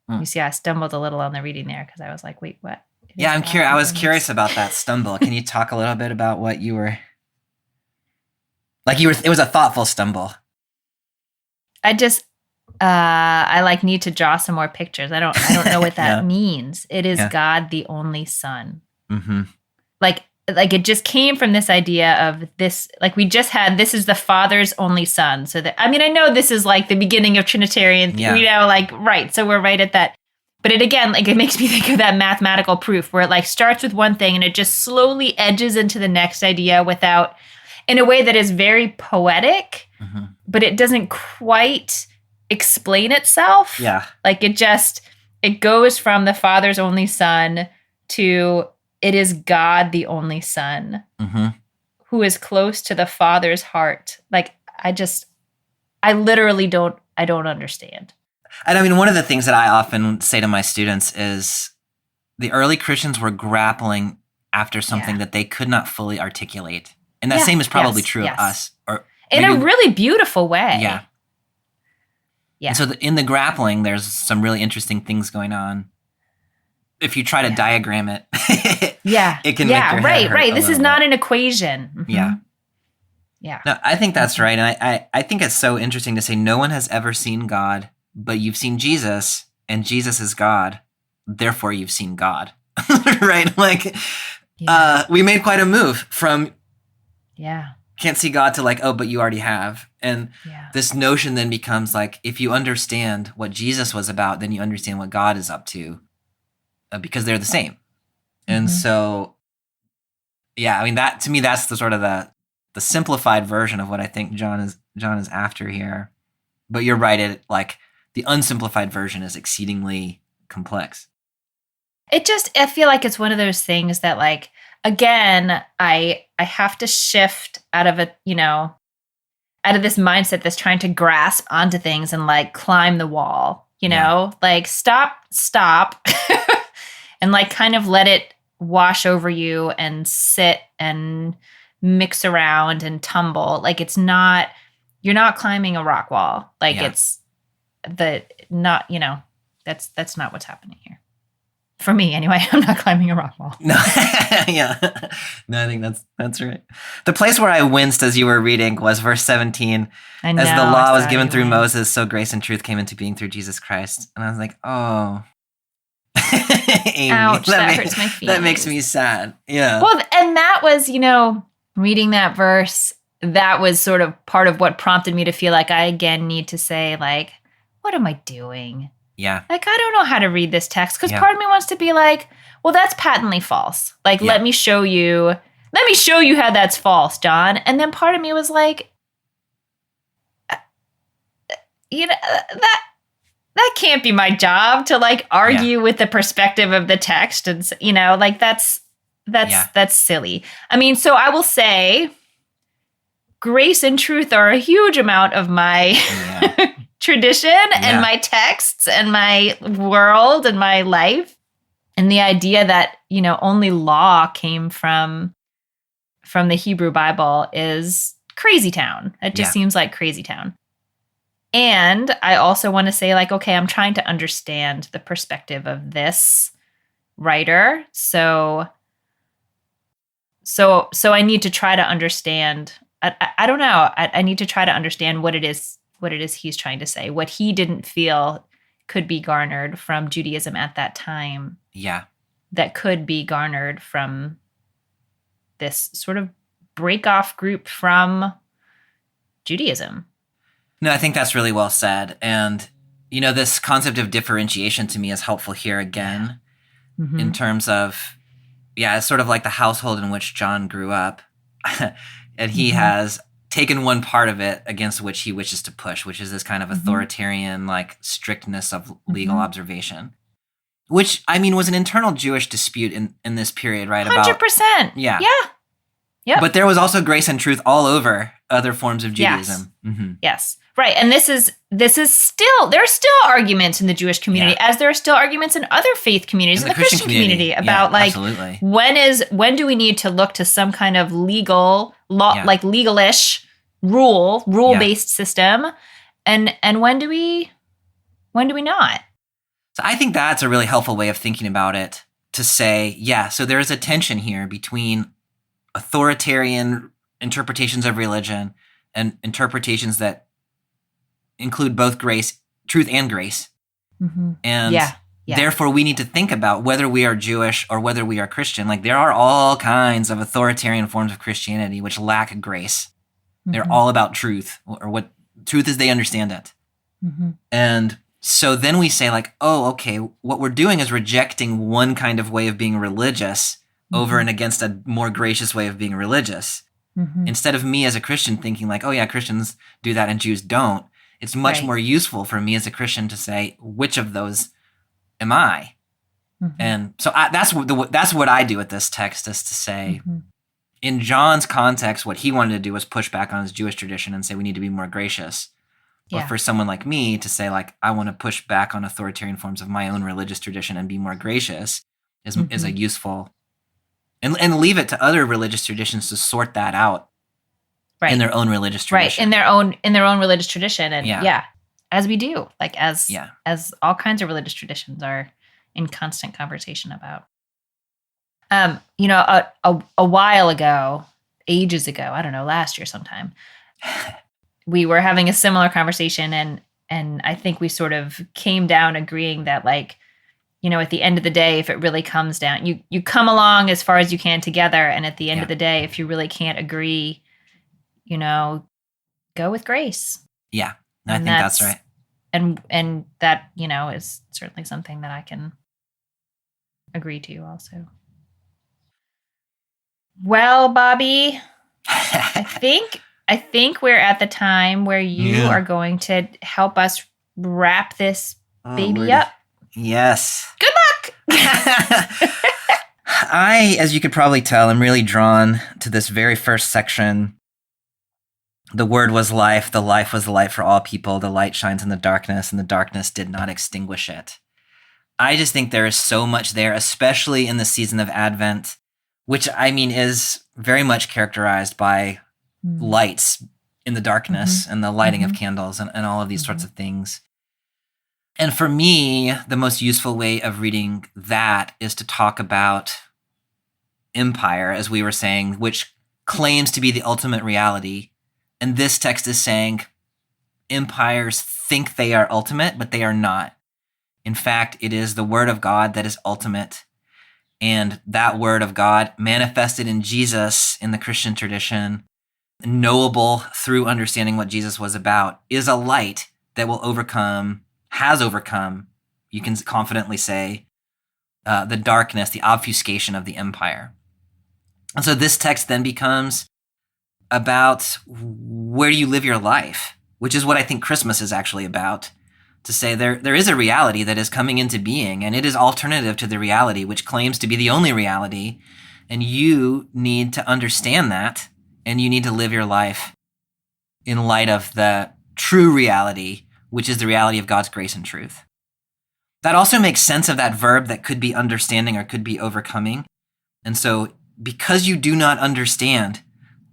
You see, I stumbled a little on the reading there because I was like, wait, what? I'm curious. I was curious about that stumble. Can you talk a little bit about what you were... Like it was a thoughtful stumble. I just I like need to draw some more pictures. I don't know what that Yeah. means. It is Yeah. God the only Son. Mm-hmm. Like it just came from this idea of this, like we just had, this is the Father's only Son. So that, I mean, I know this is like the beginning of Trinitarian, like, right. So we're right at that. But it again, like it makes me think of that mathematical proof where it like starts with one thing and it just slowly edges into the next idea without, in a way that is very poetic, but it doesn't quite explain itself. Yeah. Like it goes from the Father's only Son to it is God the only Son who is close to the Father's heart. Like I literally don't understand. And I mean, one of the things that I often say to my students is the early Christians were grappling after something that they could not fully articulate. And that same is probably true of us. Or in a really beautiful way. Yeah. Yeah. And so in the grappling, there's some really interesting things going on. If you try to diagram it, it can make your head hurt right. a This is little not bit. an equation. Yeah. Yeah. No, I think that's right. And I think it's so interesting to say no one has ever seen God, but you've seen Jesus, and Jesus is God. Therefore, you've seen God. Right? Like, we made quite a move from can't see God to like, oh, but you already have. And this notion then becomes like, if you understand what Jesus was about, then you understand what God is up to, because they're the same. And so, I mean, that to me, that's the sort of the simplified version of what I think John is after here. But you're right, it like the unsimplified version is exceedingly complex. I feel like it's one of those things that like, again, I have to shift out of this mindset that's trying to grasp onto things and like climb the wall, you know, like stop and like kind of let it wash over you and sit and mix around and tumble. Like you're not climbing a rock wall. Like that's not what's happening here. For me, anyway, I'm not climbing a rock wall. No, No, I think that's right. The place where I winced as you were reading was verse 17. I know, as the law was given through winced. Moses, so grace and truth came into being through Jesus Christ. And I was like, oh. Amy, Ouch, that hurts my feelings. That makes me sad. Yeah. Well, and that was, reading that verse, that was sort of part of what prompted me to feel like I again need to say, like, what am I doing? Yeah. Like, I don't know how to read this text because part of me wants to be like, well, that's patently false. Like, let me show you how that's false, John. And then part of me was like, that can't be my job to like argue with the perspective of the text. And, like that's silly. I mean, so I will say grace and truth are a huge amount of my tradition and my texts and my world and my life. And the idea that, only law came from the Hebrew Bible is crazy town. It just seems like crazy town. And I also want to say, like, okay, I'm trying to understand the perspective of this writer. So I need to try to understand. I don't know. I need to try to understand what it is he's trying to say, what he didn't feel could be garnered from Judaism at that time. Yeah. That could be garnered from this sort of break-off group from Judaism. No, I think that's really well said. And, this concept of differentiation to me is helpful here again in terms of, it's sort of like the household in which John grew up. And he has taken one part of it against which he wishes to push, which is this kind of authoritarian, like strictness of legal observation, which, I mean, was an internal Jewish dispute in this period, right? 100%. Yeah. Yep. But there was also grace and truth all over other forms of Judaism. Yes. Right. And this is still, there are still arguments in the Jewish community, as there are still arguments in other faith communities, in the Christian community about absolutely. when do we need to look to some kind of legal law, like legalish rule-based system, and when do we not? So I think that's a really helpful way of thinking about it, to say, so there is a tension here between authoritarian interpretations of religion and interpretations that include both truth and grace. And therefore we need to think about whether we are Jewish or whether we are Christian. Like, there are all kinds of authoritarian forms of Christianity which lack grace. They're all about truth, or what truth is they understand it. And so then we say, like, oh, okay, what we're doing is rejecting one kind of way of being religious over and against a more gracious way of being religious. Instead of me as a Christian thinking like, oh yeah, Christians do that and Jews don't, it's much more useful for me as a Christian to say, which of those am I? And so that's what I do with this text, is to say, in John's context, what he wanted to do was push back on his Jewish tradition and say we need to be more gracious. Or for someone like me to say, like, I want to push back on authoritarian forms of my own religious tradition and be more gracious is a useful, and leave it to other religious traditions to sort that out in their own religious tradition. In their own religious tradition. And as we do, like as all kinds of religious traditions are in constant conversation about. A while ago, ages ago, I don't know, last year sometime, we were having a similar conversation, and I think we sort of came down agreeing that, like, at the end of the day, if it really comes down, you come along as far as you can together, and at the end of the day, if you really can't agree, go with grace. Yeah, I think that's right. And that, is certainly something that I can agree to also. Well, Bobby, I think we're at the time where you are going to help us wrap this baby up. Yes. Good luck. As you could probably tell, I'm really drawn to this very first section. The Word was life. The life was the light for all people. The light shines in the darkness, and the darkness did not extinguish it. I just think there is so much there, especially in the season of Advent, which, I mean, is very much characterized by lights in the darkness and the lighting of candles and all of these sorts of things. And for me, the most useful way of reading that is to talk about empire, as we were saying, which claims to be the ultimate reality. And this text is saying empires think they are ultimate, but they are not. In fact, it is the Word of God that is ultimate. And that Word of God, manifested in Jesus in the Christian tradition, knowable through understanding what Jesus was about, is a light that has overcome, you can confidently say, the darkness, the obfuscation of the empire. And so this text then becomes about where you live your life, which is what I think Christmas is actually about. To say there is a reality that is coming into being, and it is alternative to the reality which claims to be the only reality, and you need to understand that, and you need to live your life in light of the true reality, which is the reality of God's grace and truth. That also makes sense of that verb that could be understanding or could be overcoming. And so because you do not understand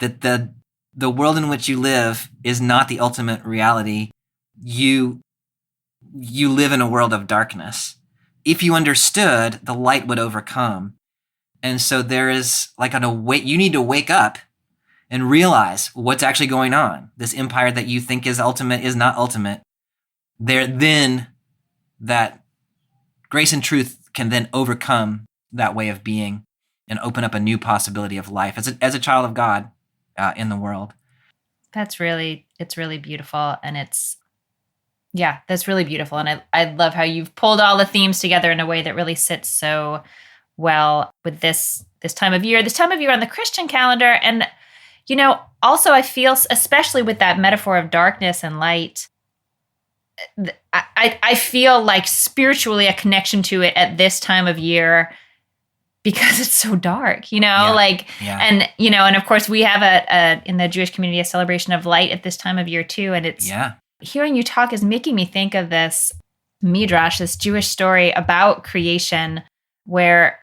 that the world in which you live is not the ultimate reality, you live in a world of darkness. If you understood, the light would overcome. And so there is like you need to wake up and realize what's actually going on. This empire that you think is ultimate is not ultimate. Then that grace and truth can then overcome that way of being and open up a new possibility of life as a child of God in the world. It's really beautiful, and that's really beautiful. And I love how you've pulled all the themes together in a way that really sits so well with this time of year on the Christian calendar. And, also I feel, especially with that metaphor of darkness and light, I feel like spiritually a connection to it at this time of year because it's so dark, and, and of course we have in the Jewish community, a celebration of light at this time of year too. And it's, hearing you talk is making me think of this midrash, this Jewish story about creation, where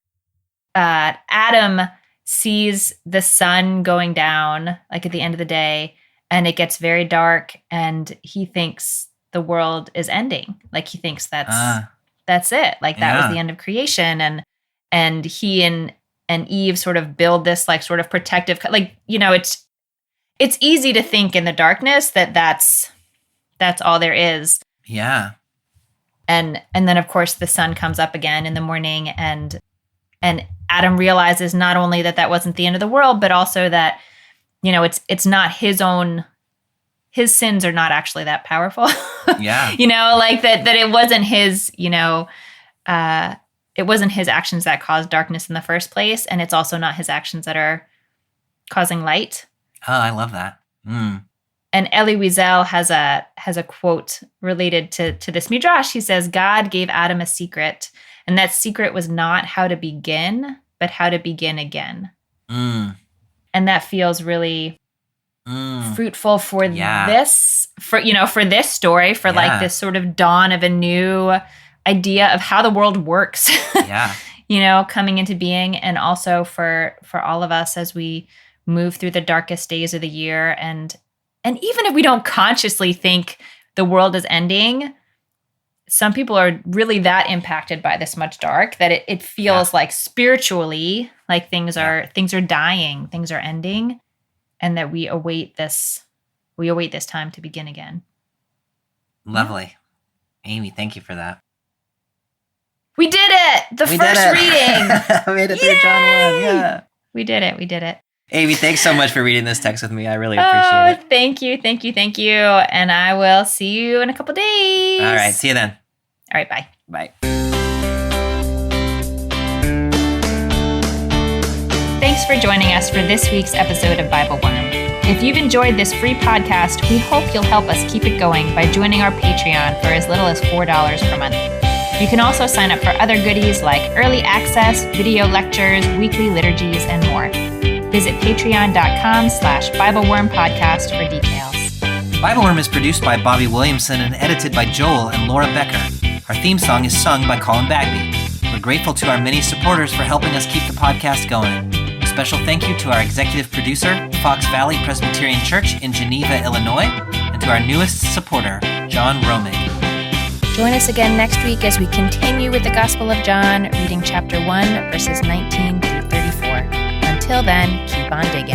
Adam sees the sun going down, like at the end of the day, and it gets very dark, and he thinks the world is ending. Like he thinks that's it. Like that was the end of creation, and he and Eve sort of build this like sort of protective, like it's it's easy to think in the darkness that that's all there is. Yeah. And then of course the sun comes up again in the morning, and Adam realizes not only that wasn't the end of the world, but also that, it's not his sins are not actually that powerful. Yeah. Like that it wasn't his, it wasn't his actions that caused darkness in the first place. And it's also not his actions that are causing light. Oh, I love that. And Elie Wiesel has a quote related to this midrash. He says, God gave Adam a secret, and that secret was not how to begin, but how to begin again. And that feels really fruitful for this, for this story, for like this sort of dawn of a new idea of how the world works. Coming into being, and also for all of us as we move through the darkest days of the year, and even if we don't consciously think the world is ending, some people are really that impacted by this much dark that it feels like spiritually like things are dying, things are ending, and that we await this time to begin again. Lovely. Amy, thank you for that. We did it! The first reading! We made it through John 1. Yeah. We did it. Amy, thanks so much for reading this text with me. I really appreciate it. Thank you. And I will see you in a couple days. All right. See you then. All right. Bye. Bye. Thanks for joining us for this week's episode of BibleWorm. If you've enjoyed this free podcast, we hope you'll help us keep it going by joining our Patreon for as little as $4 per month. You can also sign up for other goodies like early access, video lectures, weekly liturgies, and more. Visit patreon.com/BibleWorm podcast for details. BibleWorm is produced by Bobby Williamson and edited by Joel and Laura Becker. Our theme song is sung by Colin Bagby. We're grateful to our many supporters for helping us keep the podcast going. A special thank you to our executive producer, Fox Valley Presbyterian Church in Geneva, Illinois, and to our newest supporter, John Romig. Join us again next week as we continue with the Gospel of John, reading chapter 1, verses 19 through 34. Until then, keep on digging.